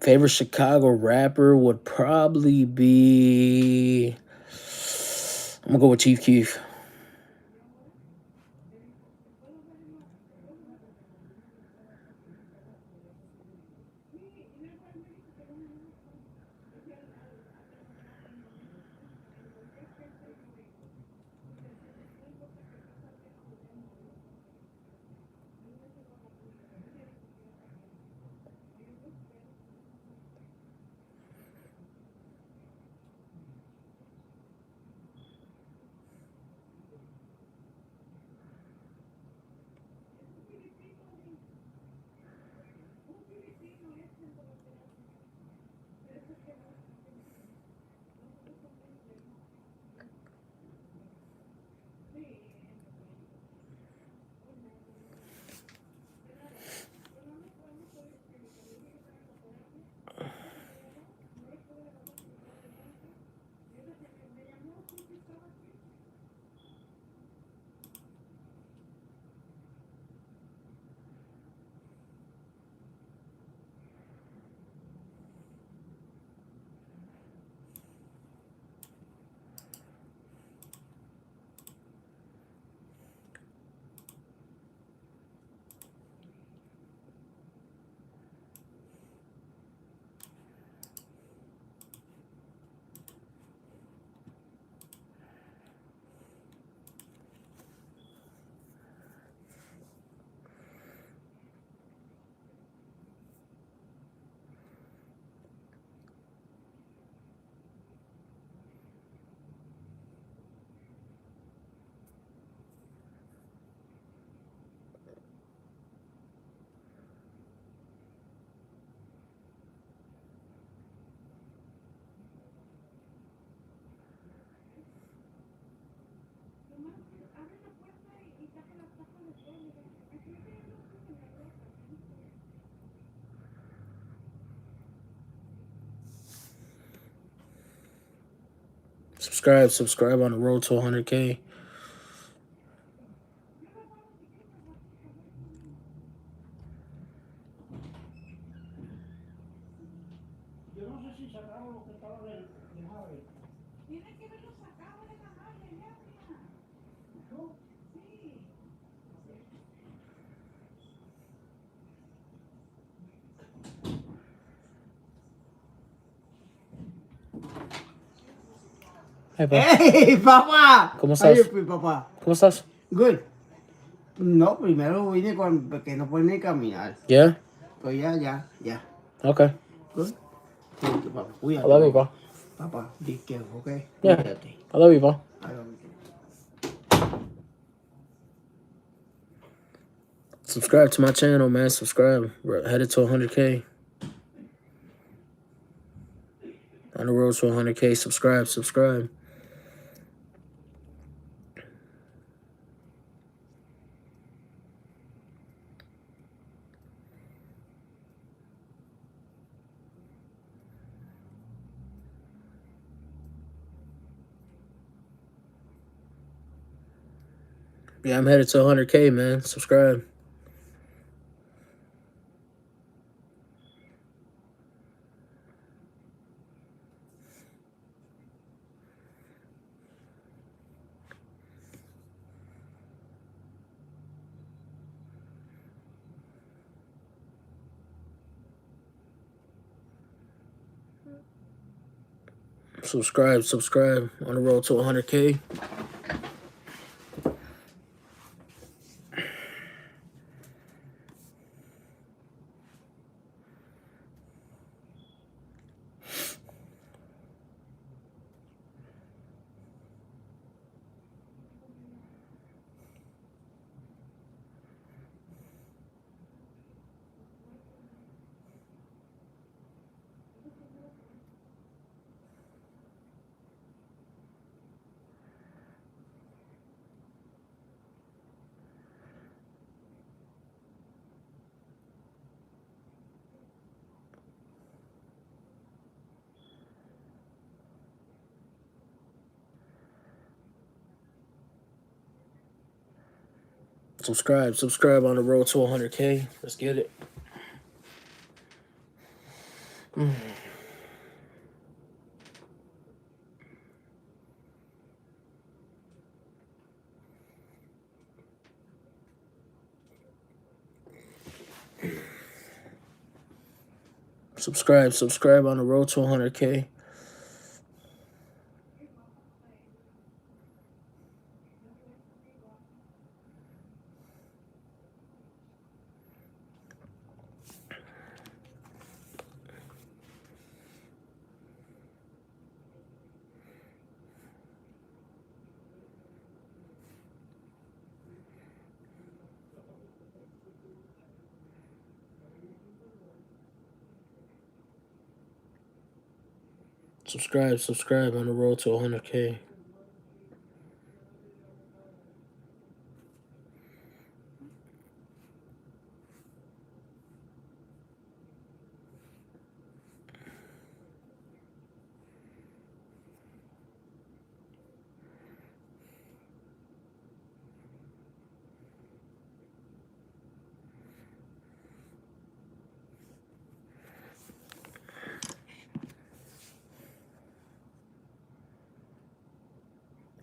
Favorite Chicago rapper would probably be. I'm gonna go with Chief Keef. Subscribe on the road to 100K. Hey, pa. ¡Hey, papá! ¿Cómo How you estás? feel, papá? ¿Cómo estás? Good. No, primero vine con que no puede ni caminar. Yeah? Pero ya. Okay. Good. Thank you, papá. I Cuídate, love you, papá. pa. Papá, be careful, okay? Yeah. Cuídate. I love you, pa. I love you. Subscribe to my channel, man. Subscribe. We're headed to 100K. On the road to 100K. Subscribe. Yeah, I'm headed to 100K, man. Subscribe. Subscribe. On the road to 100K. Subscribe on the road to 100K. Let's get it. Subscribe on the road to 100K. Subscribe on the road to 100K.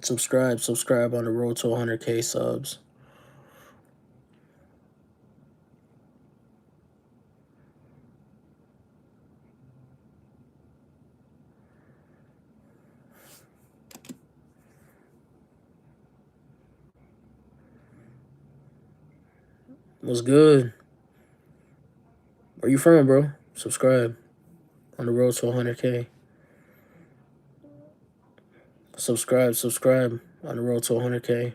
Subscribe on the road to 100K subs. What's good? Where you from, bro? Subscribe on the road to 100K. Subscribe on the road to 100K.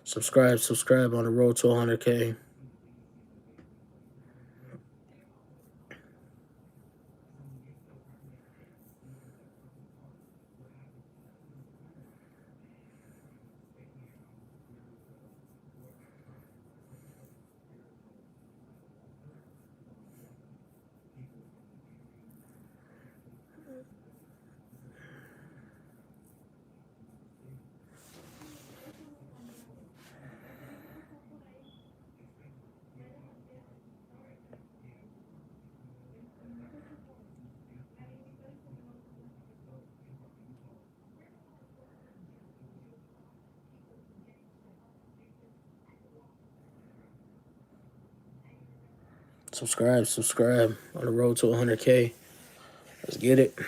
Subscribe on the road to 100K. Subscribe on the road to 100K. Let's get it.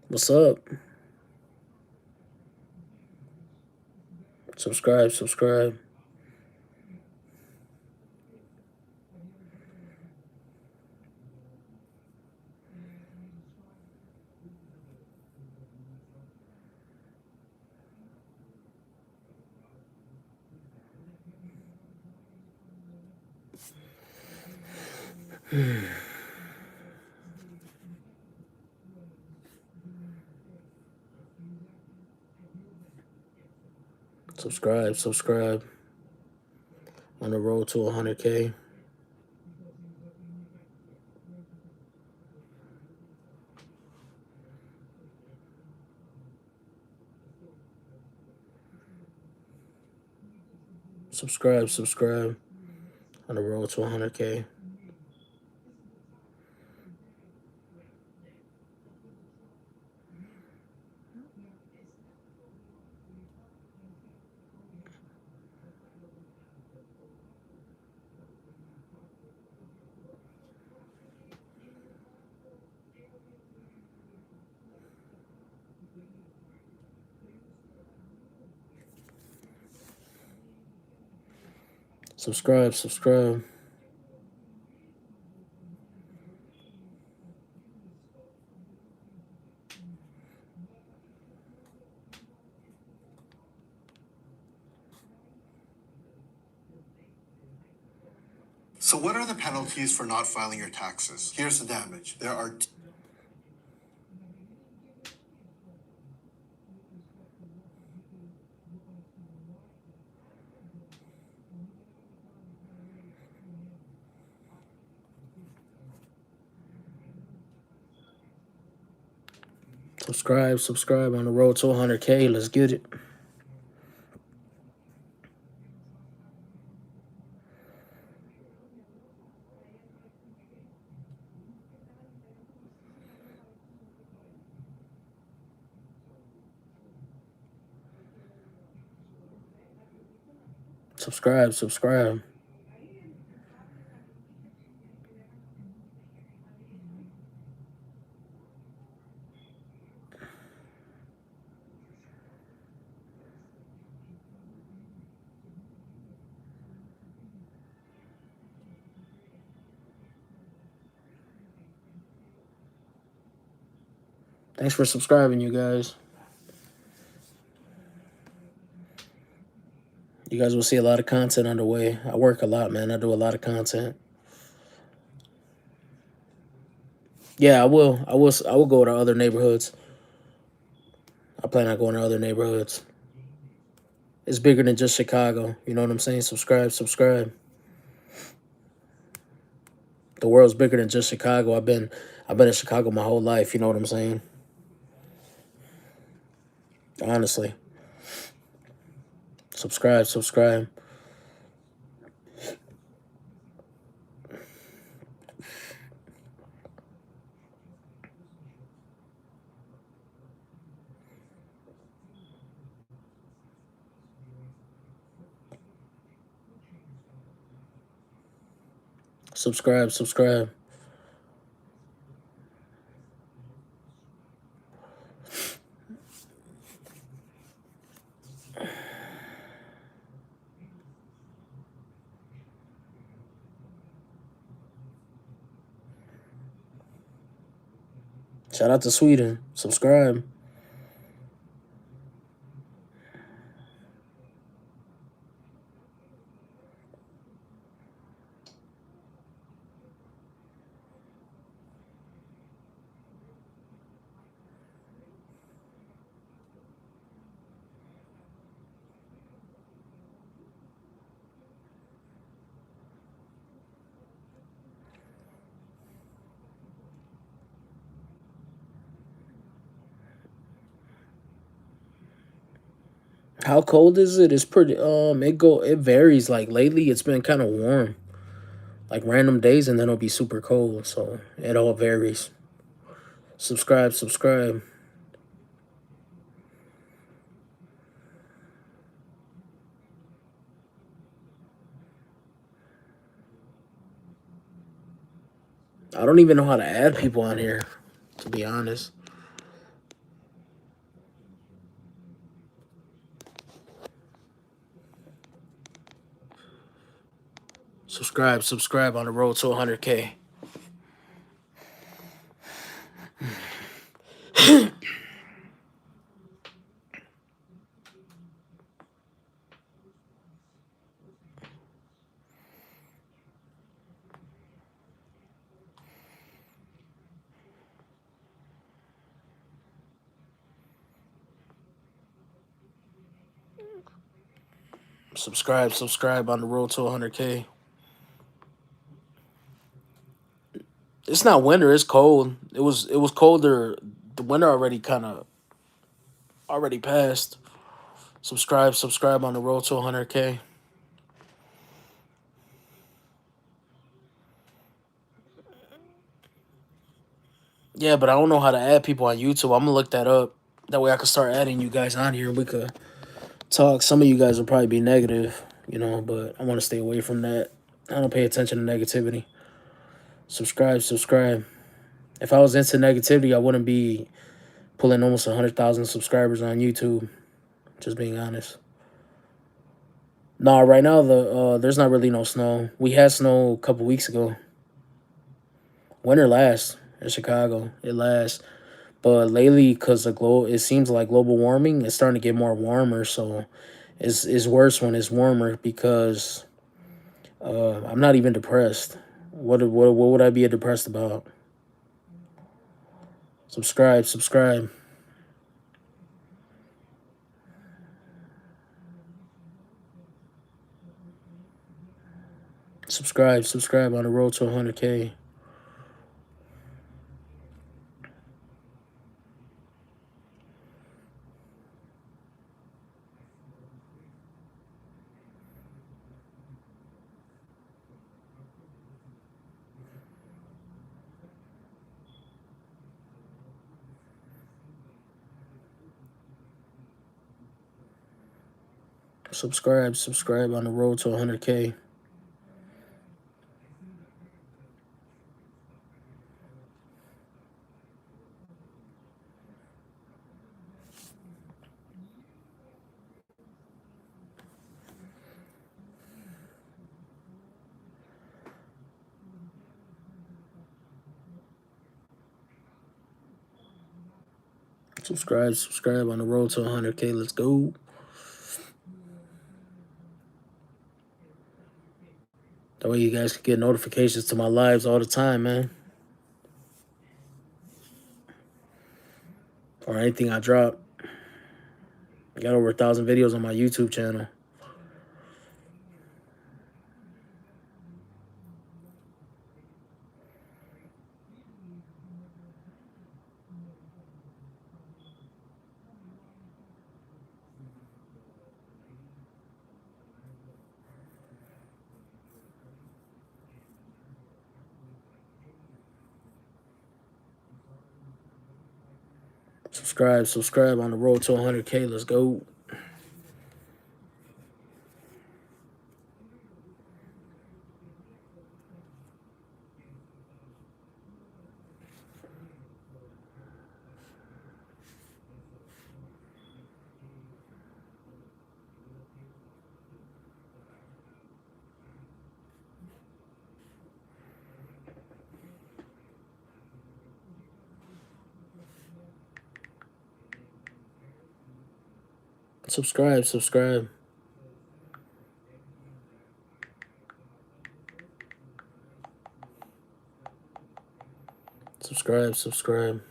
What's up? Subscribe. Subscribe on the road to 100K. Subscribe on the road to 100K. Subscribe. So what are the penalties for not filing your taxes? Here's the damage. There are Subscribe on the road to 100K. Let's get it. Subscribe. Thanks for subscribing, you guys. You guys will see a lot of content underway. I work a lot, man. I do a lot of content. Yeah, I will go to other neighborhoods. I plan on going to other neighborhoods. It's bigger than just Chicago. You know what I'm saying? Subscribe. The world's bigger than just Chicago. I've been in Chicago my whole life. You know what I'm saying? Honestly. Subscribe. Subscribe. Shout out to Sweden. Subscribe. How cold is it? It's pretty it varies. Like lately it's been kind of warm. Like random days and then it'll be super cold. So it all varies. Subscribe, subscribe. I don't even know how to add people on here, to be honest. Subscribe, subscribe on the road to 100K. Subscribe, subscribe on the road to 100K. It's not winter, it's cold. It was colder. The winter already passed. Subscribe, subscribe on the road to 100K. Yeah, but I don't know how to add people on YouTube. I'm gonna look that up. That way I can start adding you guys on here and we could talk. Some of you guys will probably be negative, but I want to stay away from that. I don't pay attention to negativity. Subscribe, subscribe. If I was into negativity, I wouldn't be pulling almost 100,000 subscribers on YouTube. Just being honest. Nah, right now there's not really no snow. We had snow a couple weeks ago. Winter lasts in Chicago. It lasts. But lately, because it seems like global warming is starting to get more warmer. So it's worse when it's warmer because I'm not even depressed. What would I be depressed about? Subscribe, subscribe. Subscribe, subscribe on the road to 100K. Subscribe, subscribe on the road to 100K. Subscribe, subscribe on the road to 100K. Let's go. That way you guys can get notifications to my lives all the time, man. Or anything I drop. I got over 1,000 videos on my YouTube channel. Subscribe, subscribe on the road to 100K. Let's go. Subscribe, subscribe. Subscribe, subscribe.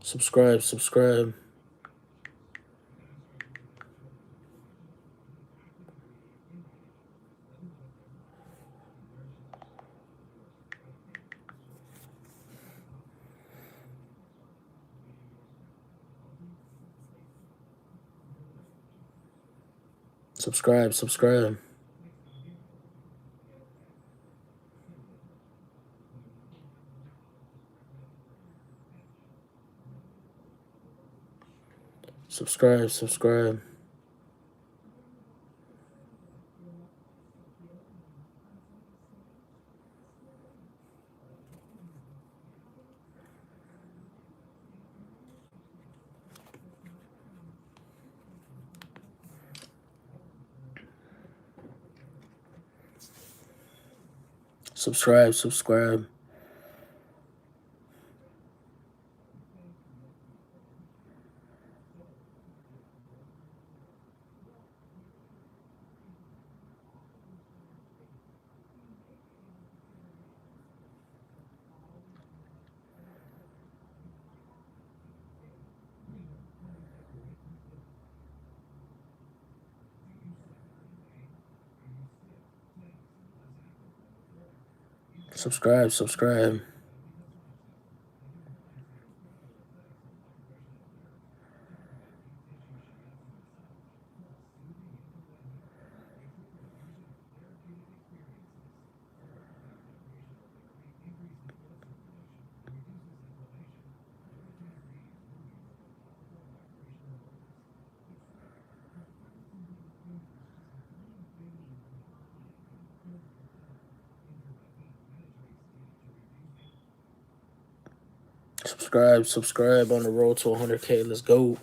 Subscribe, subscribe. Subscribe, subscribe. Subscribe, subscribe. Subscribe, subscribe. Subscribe, subscribe. Subscribe, subscribe on the road to 100K. Let's go.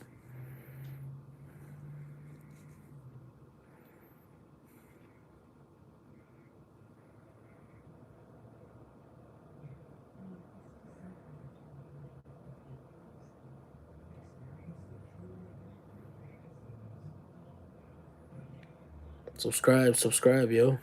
Subscribe, subscribe, yo.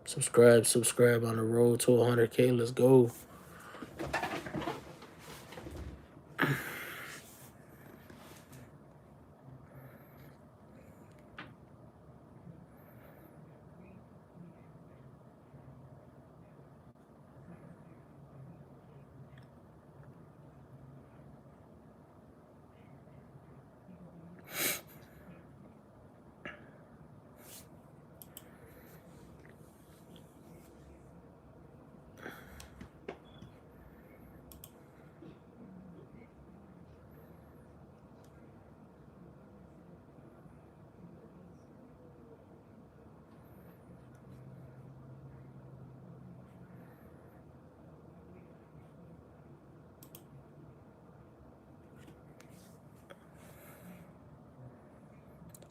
Subscribe, subscribe on the road to 100K. Let's go.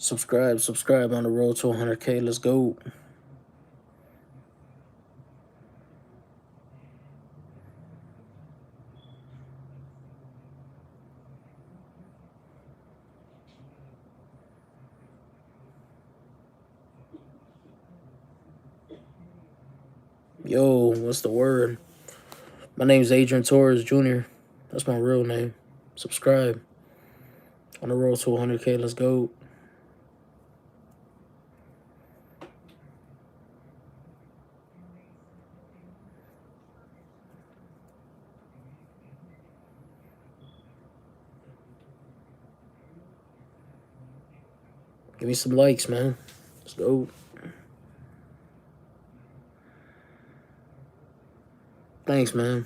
Subscribe, subscribe on the road to 100K. Let's go. Yo, what's the word? My name's Adrian Torres Jr. That's my real name. Subscribe on the road to 100K. Let's go. Give me some likes, man. Let's go. Thanks, man.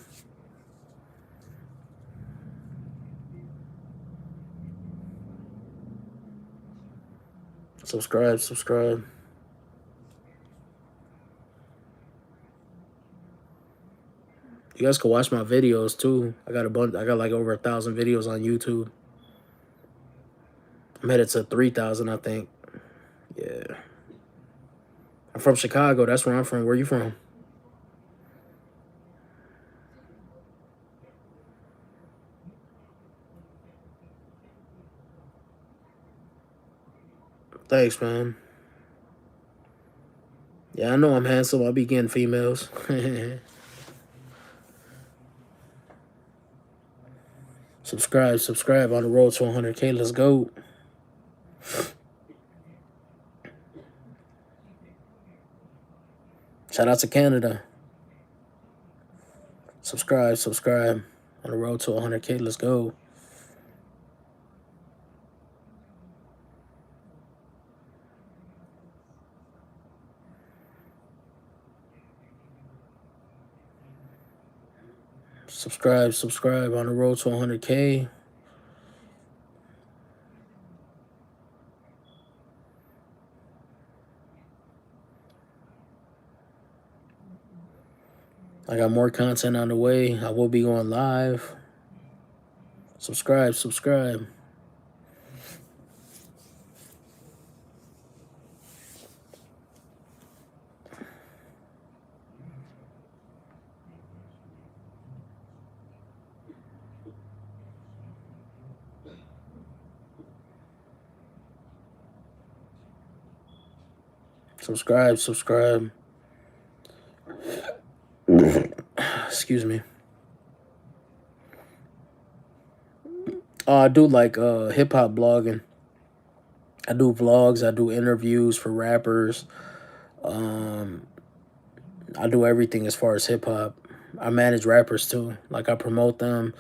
Subscribe, subscribe. You guys can watch my videos too. I got a bunch. I got like over 1,000 videos on YouTube. I'm headed to 3,000, I think. Yeah. I'm from Chicago. That's where I'm from. Where you from? Thanks, man. Yeah, I know I'm handsome. I'll be getting females. Subscribe, subscribe on the road to 100K. Let's go. Shout out to Canada. Subscribe, subscribe on the road to 100K. Let's go. Subscribe, subscribe on the road to 100K. I got more content on the way. I will be going live. Subscribe, subscribe. Subscribe, subscribe. Excuse me. I do like hip hop blogging. I do vlogs. I do interviews for rappers. I do everything as far as hip hop. I manage rappers too. Like I promote them,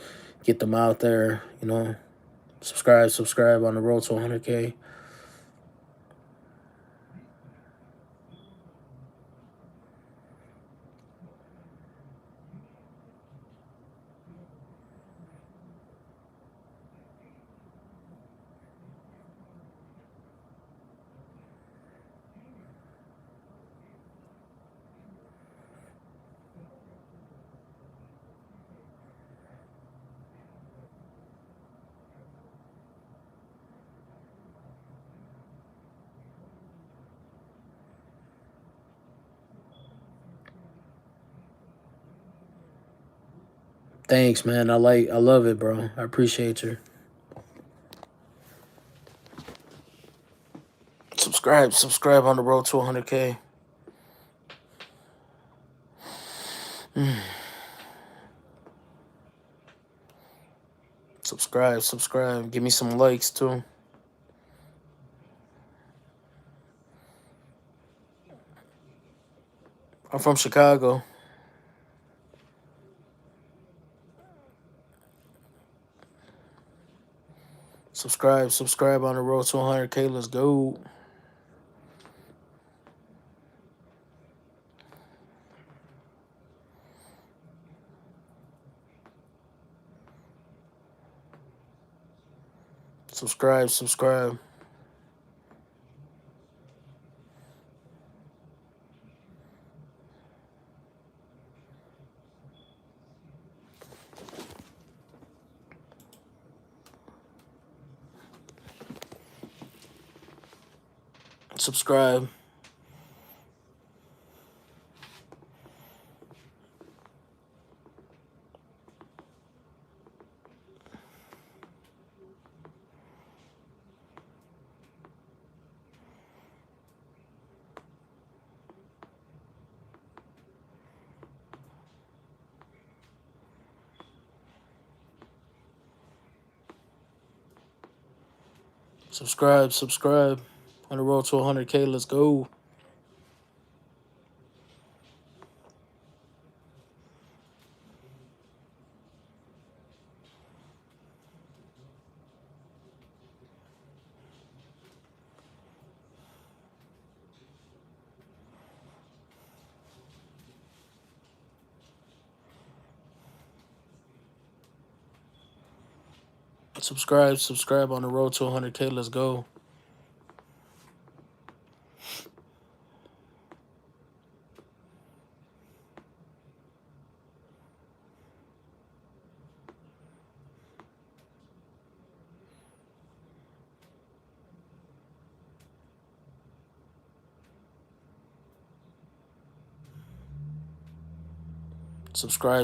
get them out there. You know, subscribe, subscribe on the road to 100K. Thanks, man. I love it, bro. I appreciate you. Subscribe, subscribe on the road to 100K. Subscribe, subscribe. Give me some likes too. I'm from Chicago. Subscribe, subscribe on the road to 100K. Let's go. Subscribe, subscribe. Subscribe. Subscribe, subscribe on the road to 100K. Let's go. Subscribe on the road to 100K. Let's go.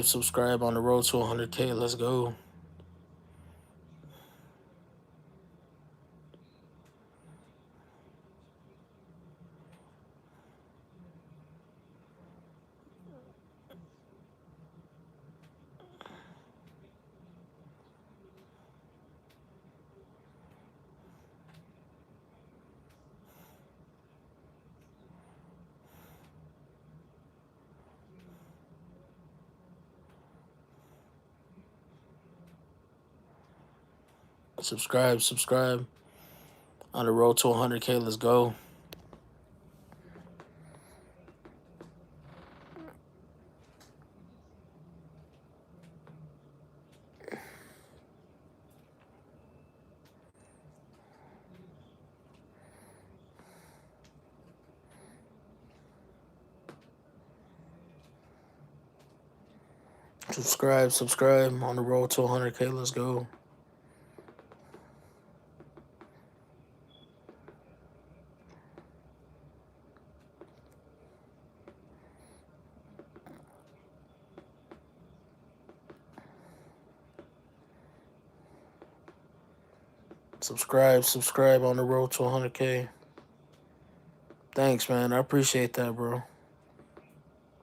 Subscribe on the road to 100K. Let's go. Subscribe on the road to 100K. Let's go. Subscribe on the road to 100K. Let's go. Subscribe on the road to 100K. Thanks, man. I appreciate that, bro.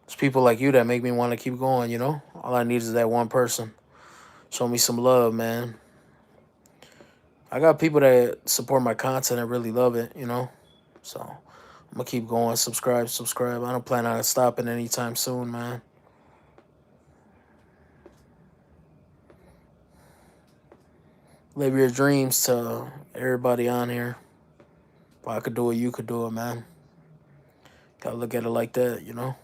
It's people like you that make me want to keep going, you know? All I need is that one person. Show me some love, man. I got people that support my content and really love it, you know? So I'm going to keep going. Subscribe. I don't plan on stopping anytime soon, man. Live your dreams to everybody on here. If I could do it, you could do it, man. Gotta look at it like that, you know?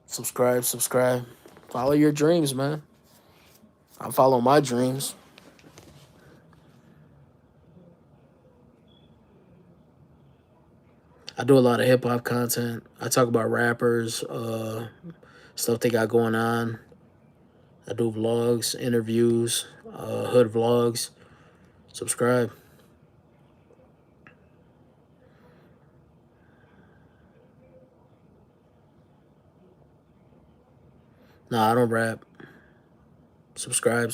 Subscribe. Follow your dreams, man. I follow my dreams. I do a lot of hip hop content. I talk about rappers, stuff they got going on. I do vlogs, interviews, hood vlogs. Subscribe. Nah, I don't rap. Subscribe.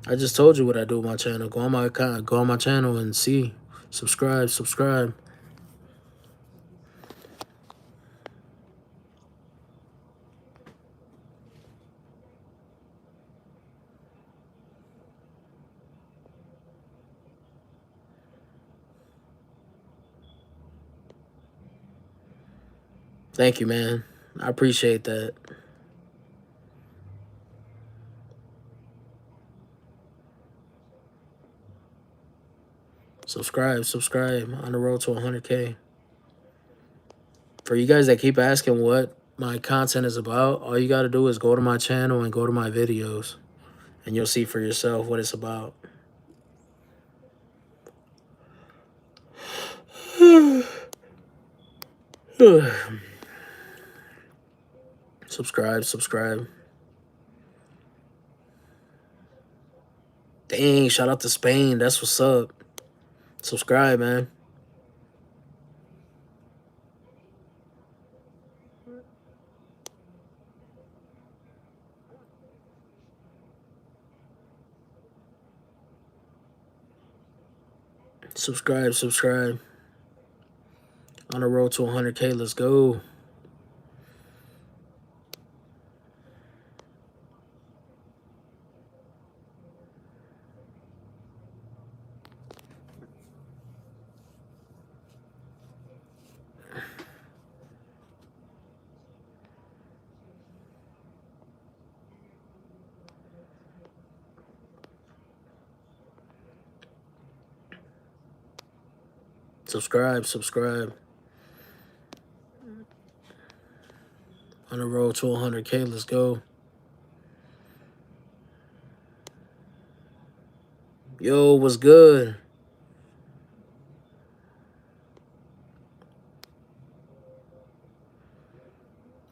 I just told you what I do with my channel. Go on my account, go on my channel and see. Subscribe. Subscribe. Thank you, man. I appreciate that. Subscribe on the road to 100K. For you guys that keep asking what my content is about, all you got to do is go to my channel and go to my videos, and you'll see for yourself what it's about. Subscribe. Dang, shout out to Spain. That's what's up. Subscribe, man. Subscribe. On the road to 100K. Let's go. Subscribe. On the road to 100K. Let's go. Yo, what's good?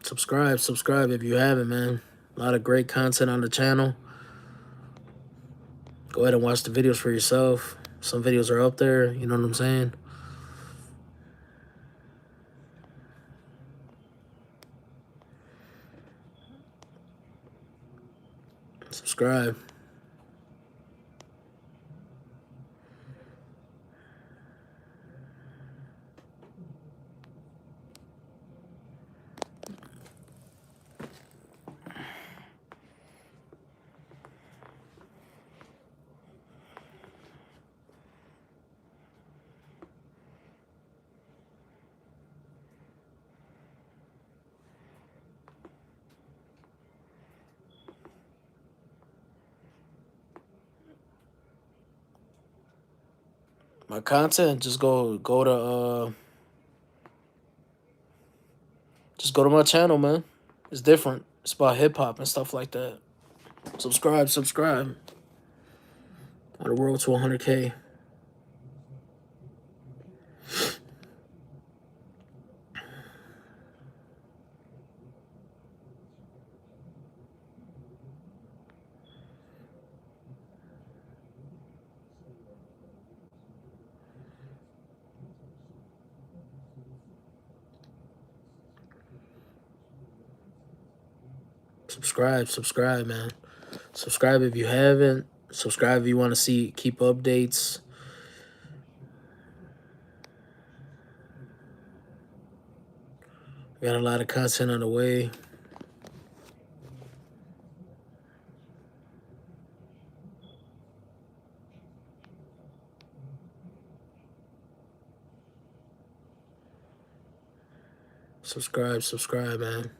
Subscribe if you haven't, man. A lot of great content on the channel. Go ahead and watch the videos for yourself. Some videos are up there, you know what I'm saying? Subscribe. My content, just go to my channel, man. It's different. It's about hip hop and stuff like that. Subscribe. On the road to 100K. Subscribe, man. Subscribe if you haven't. Subscribe if you want to keep updates. We got a lot of content on the way. Subscribe, man.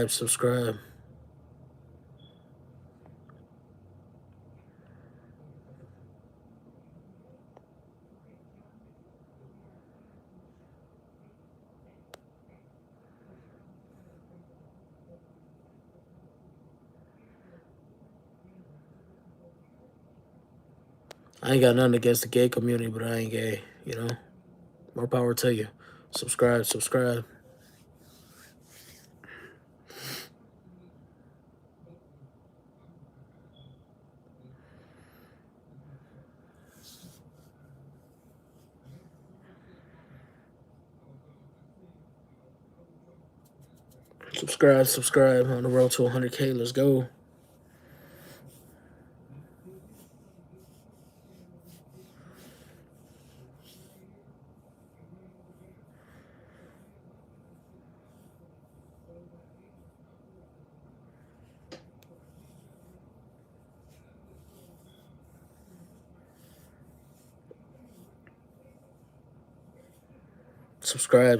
Subscribe. I ain't got nothing against the gay community, but I ain't gay, you know? More power to you. Subscribe. Subscribe, subscribe. On the road to 100K. Let's go.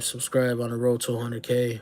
Subscribe on the road to 100K.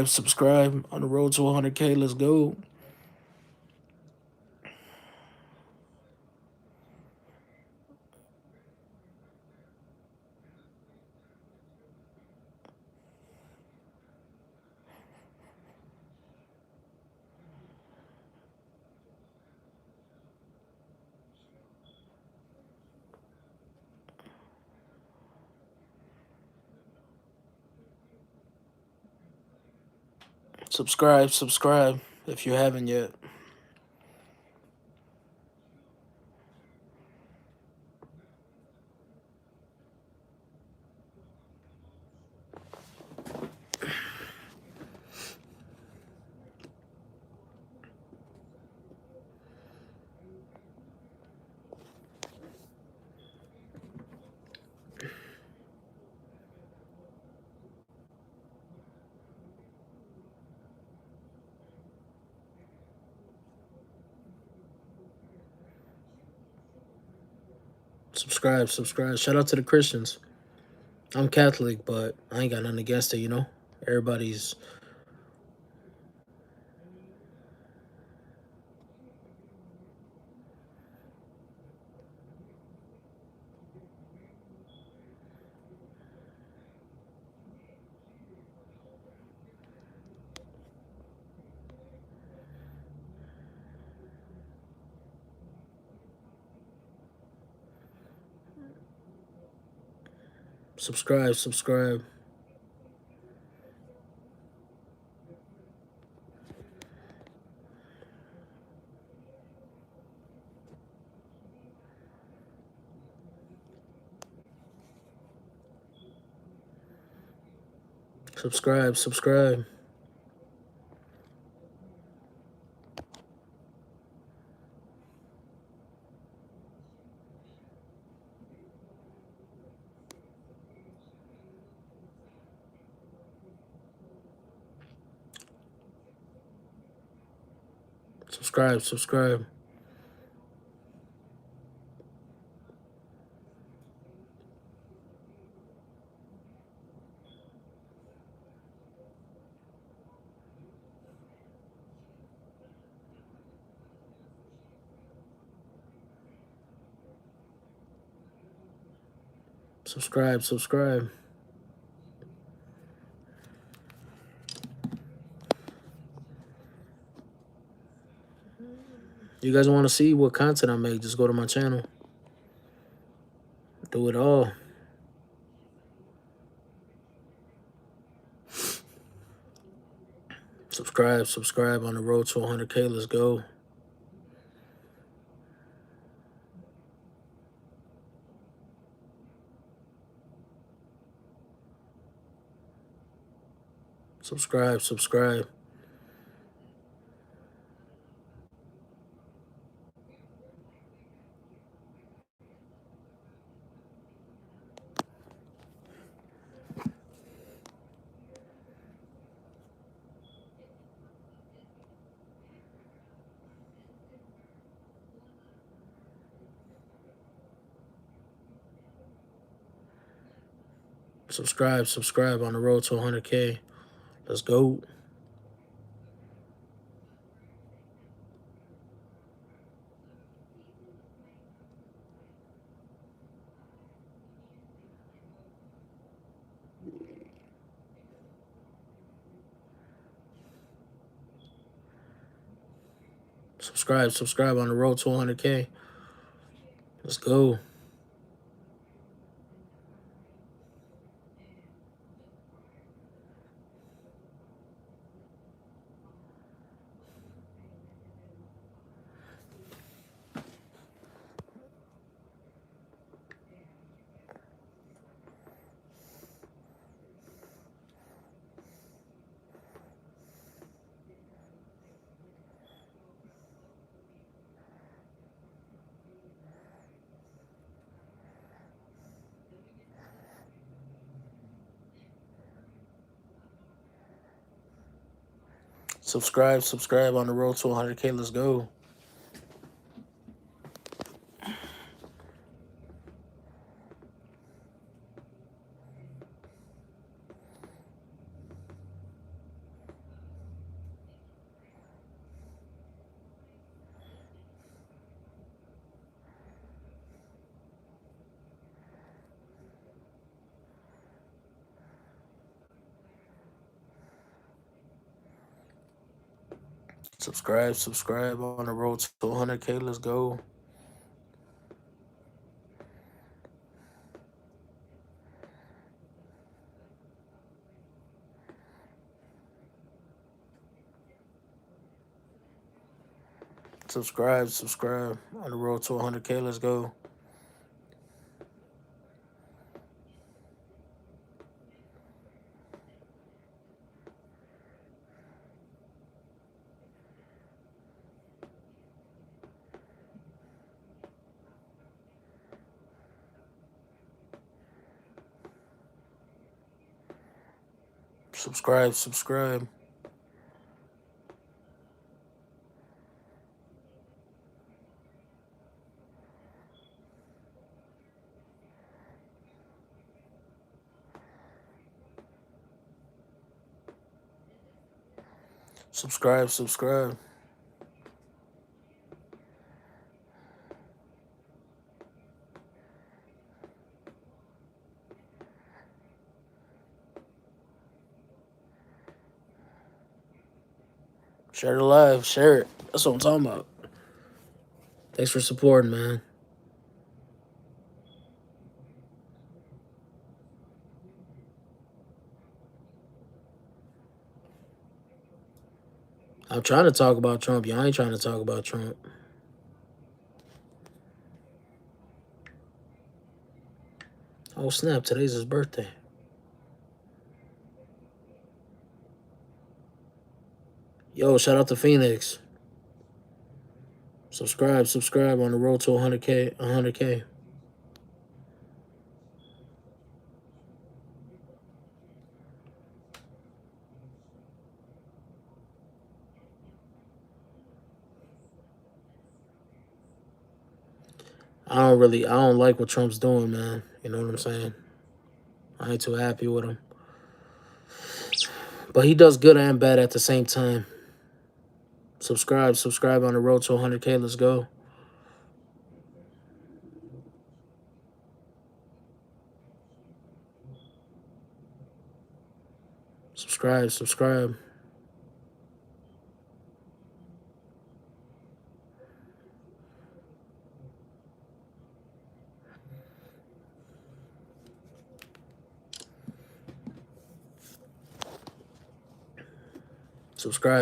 Subscribe on the road to 100K. Let's go. Subscribe if you haven't yet. Subscribe, subscribe. Shout out to the Christians. I'm Catholic, but I ain't got nothing against it, you know? Everybody's subscribe, subscribe. Subscribe, subscribe. Subscribe, subscribe. Subscribe, subscribe. You guys want to see what content I make? Just go to my channel. Do it all. Subscribe, subscribe on the road to 100K. Let's go. Subscribe, subscribe. Subscribe, subscribe on the road to 100K. Let's go. Subscribe, subscribe on the road to 100K. Let's go. Subscribe, subscribe on the road to 100K. Let's go. Subscribe, subscribe on the road to 100K. Let's go. Subscribe, subscribe on the road to 100K. Let's go. Subscribe, subscribe. Subscribe, subscribe. Share the live. Share it. That's what I'm talking about. Thanks for supporting, man. I'm trying to talk about Trump. Y'all ain't trying to talk about Trump. Oh, snap. Today's his birthday. Yo, shout out to Phoenix. Subscribe on the road to 100K. 100K. I don't like what Trump's doing, man. You know what I'm saying? I ain't too happy with him. But he does good and bad at the same time. Subscribe on the road to 100K. Let's go. Subscribe.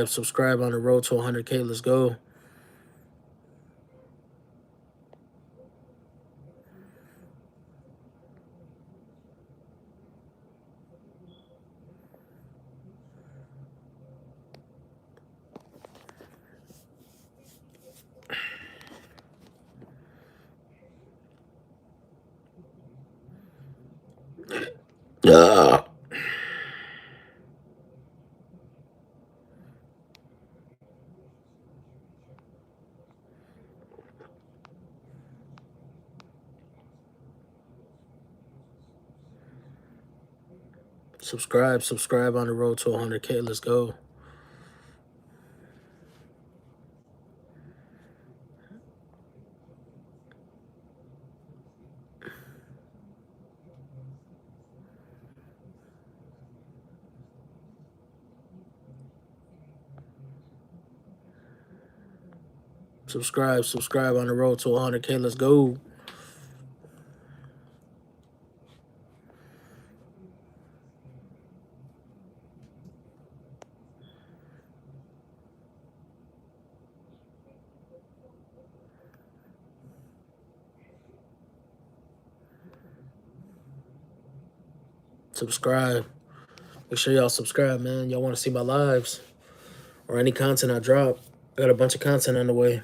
Subscribe, on the road to 100K. Let's go. Yeah. Subscribe on the road to 100K. Let's go. Subscribe on the road to 100K. Let's go. Subscribe. Make sure y'all subscribe, man. Y'all want to see my lives or any content I drop. I got a bunch of content on the way.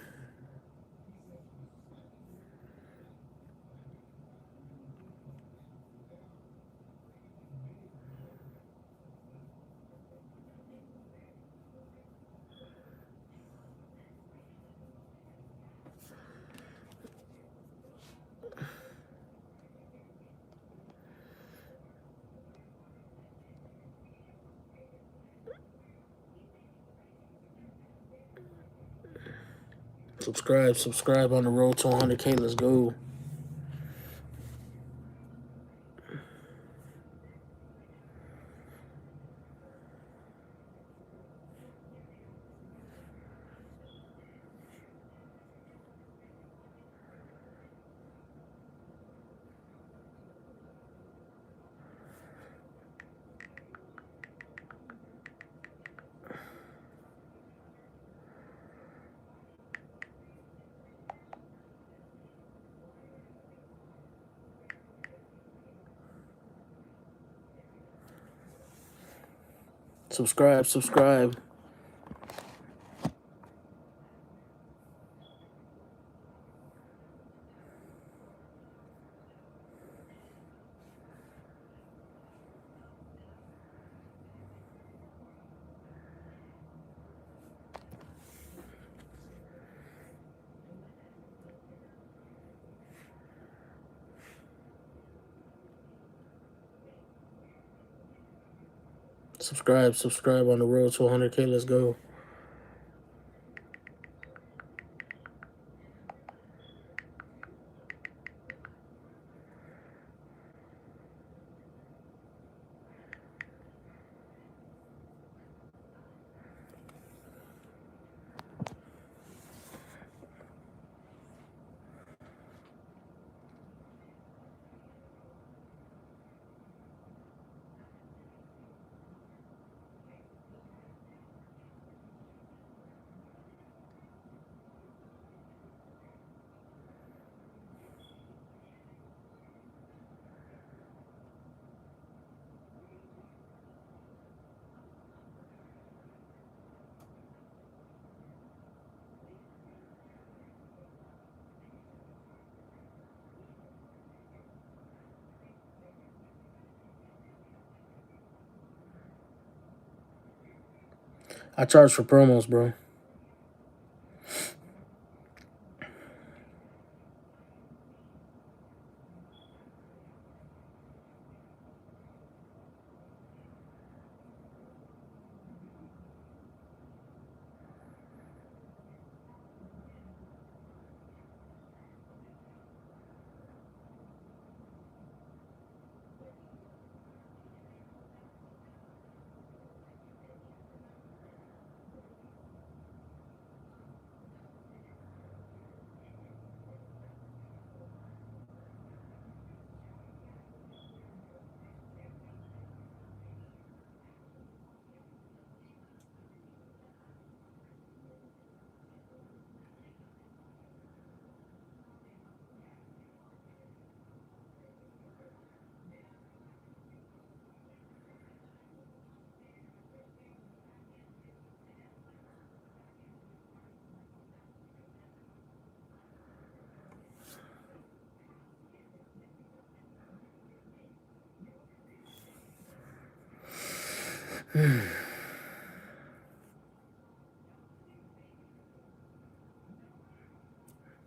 Subscribe on the road to 100K. Let's go. Subscribe. Subscribe on the road to 100K. Let's go. I charge for promos, bro.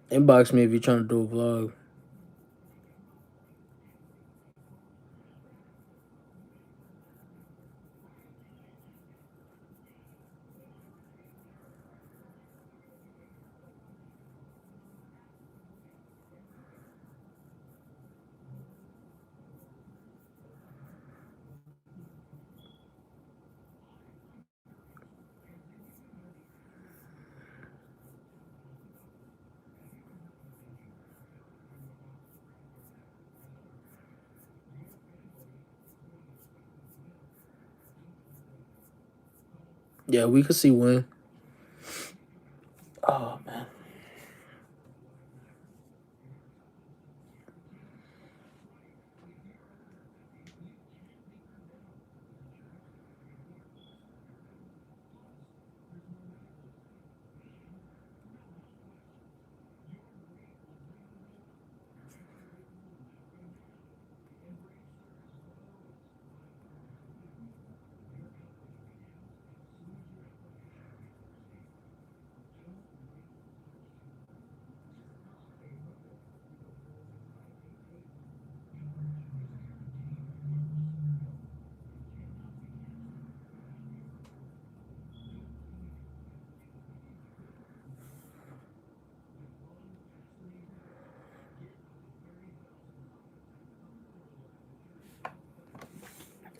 Inbox me if you're trying to do a vlog. Yeah, we could see when. Oh man.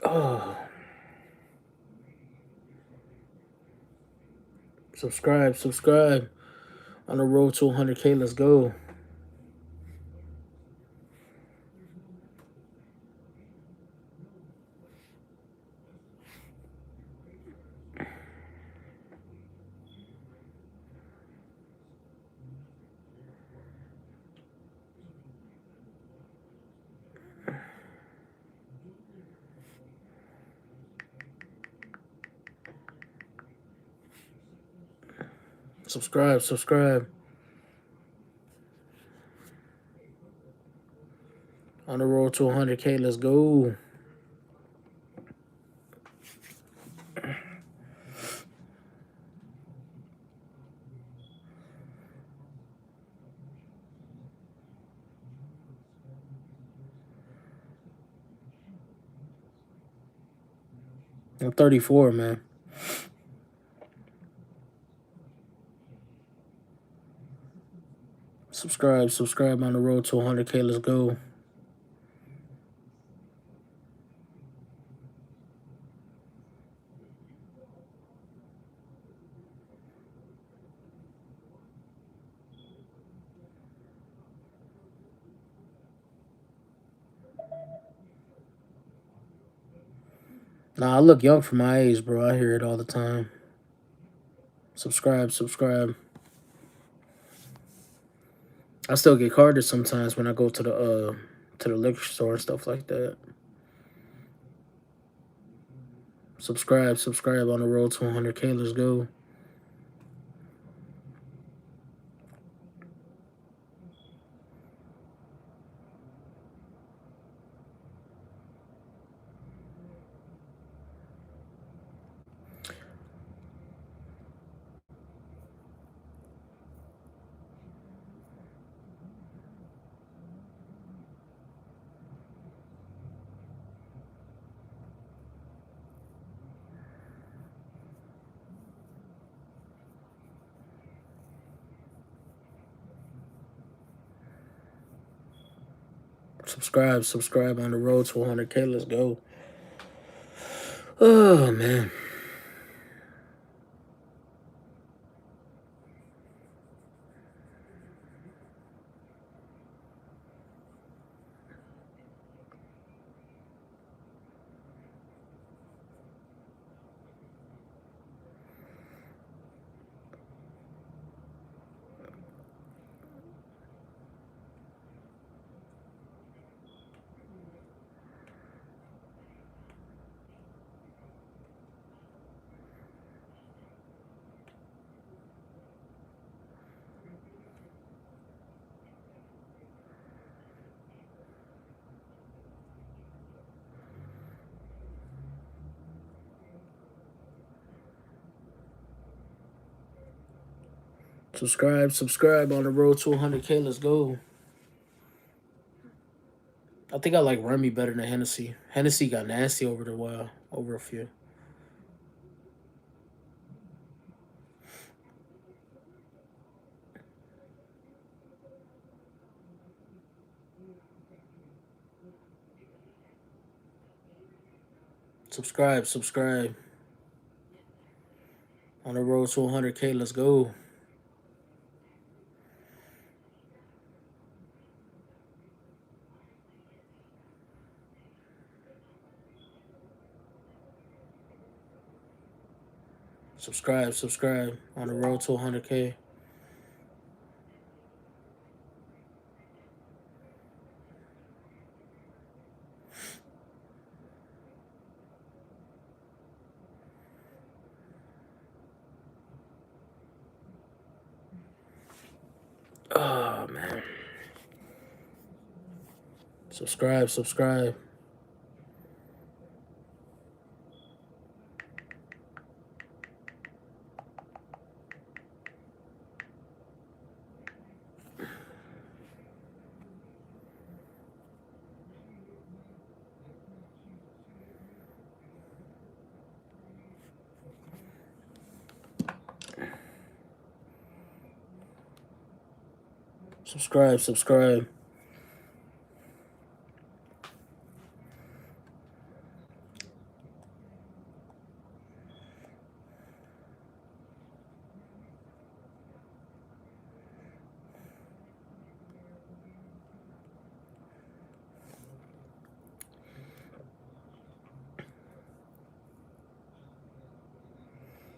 Oh. Subscribe. On the road to 100K. Let's go. Subscribe. On the road to 100K. Let's go. I'm 34, man. Subscribe on the road to 100K. Let's go. Nah, I look young for my age, bro. I hear it all the time. Subscribe. I still get carded sometimes when I go to the liquor store and stuff like that. Subscribe on the road to 100K. Let's go. Subscribe on the road to 100K. Let's go. Oh, man. Subscribe on the road to 100K. Let's go. I think I like Remy better than Hennessy. Hennessy got nasty over a few. Subscribe on the road to 100K. Let's go. Subscribe on the road to 100K. Oh, man. Subscribe. Subscribe.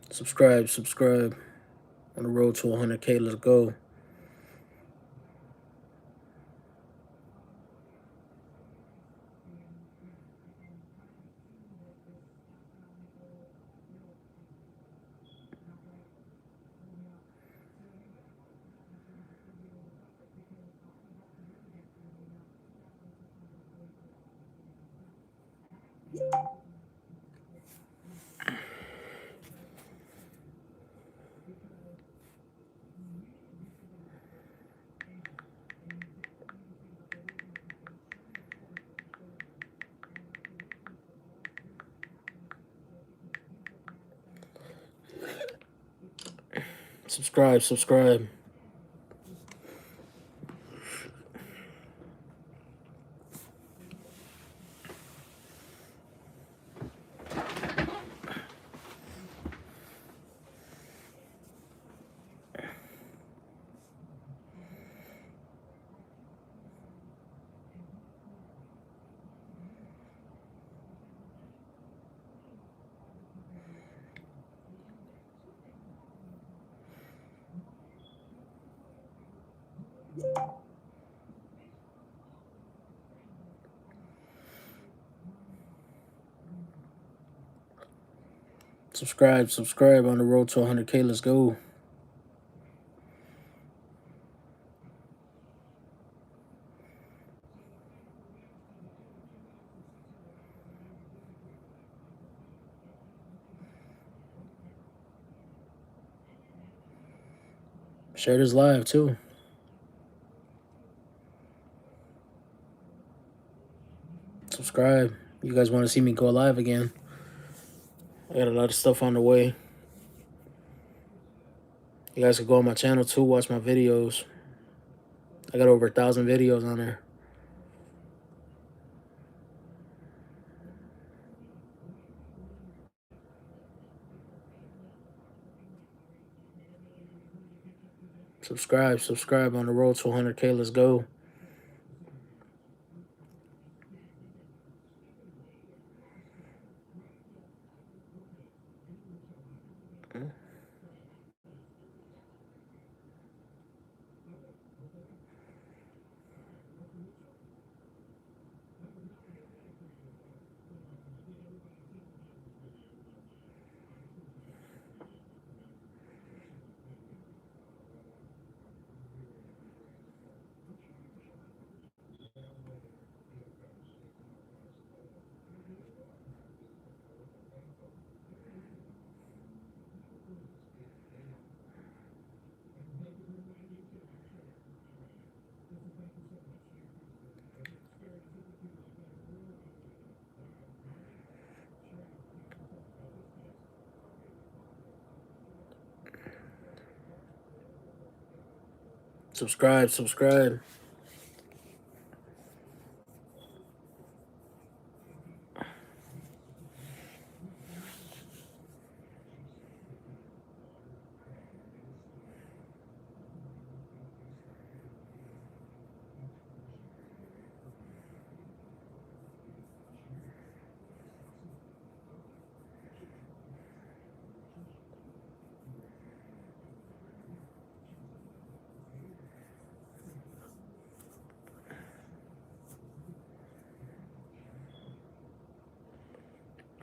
Subscribe. Subscribe on the road to 100K. Let's go. Subscribe. Subscribe on the road to 100K. Let's go. Share this live too. Subscribe. You guys want to see me go live again? I got a lot of stuff on the way. You guys can go on my channel too, watch my videos. I got over 1,000 videos on there. Subscribe on the road to 100K. Let's go.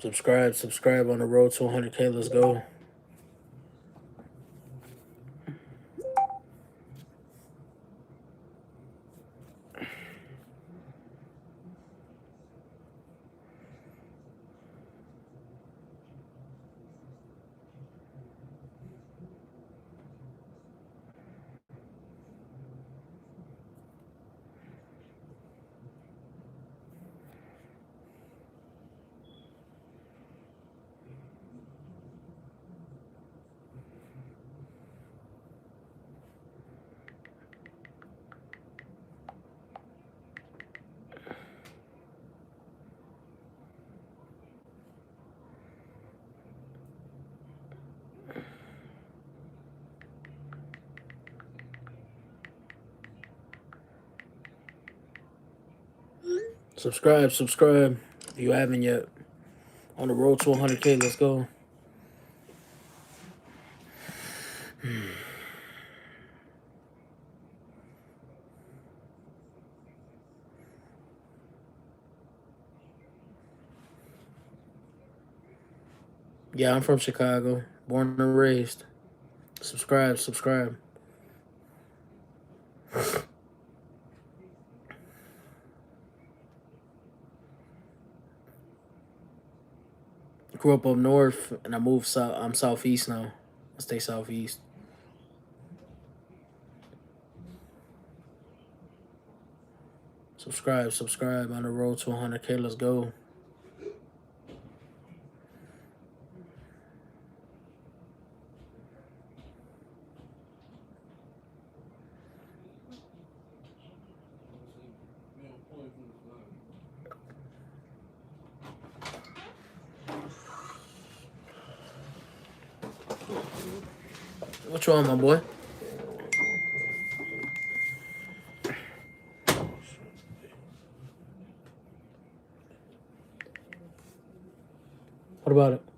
Subscribe. Subscribe on the road to 100K. Let's go. Subscribe. If you haven't yet. On the road to 100K. Let's go. Yeah, I'm from Chicago. Born and raised. Subscribe. Grew up north and I moved south. I'm southeast now. I stay southeast. Subscribe on the road to 100K. Let's go. What you on, my boy? What about it?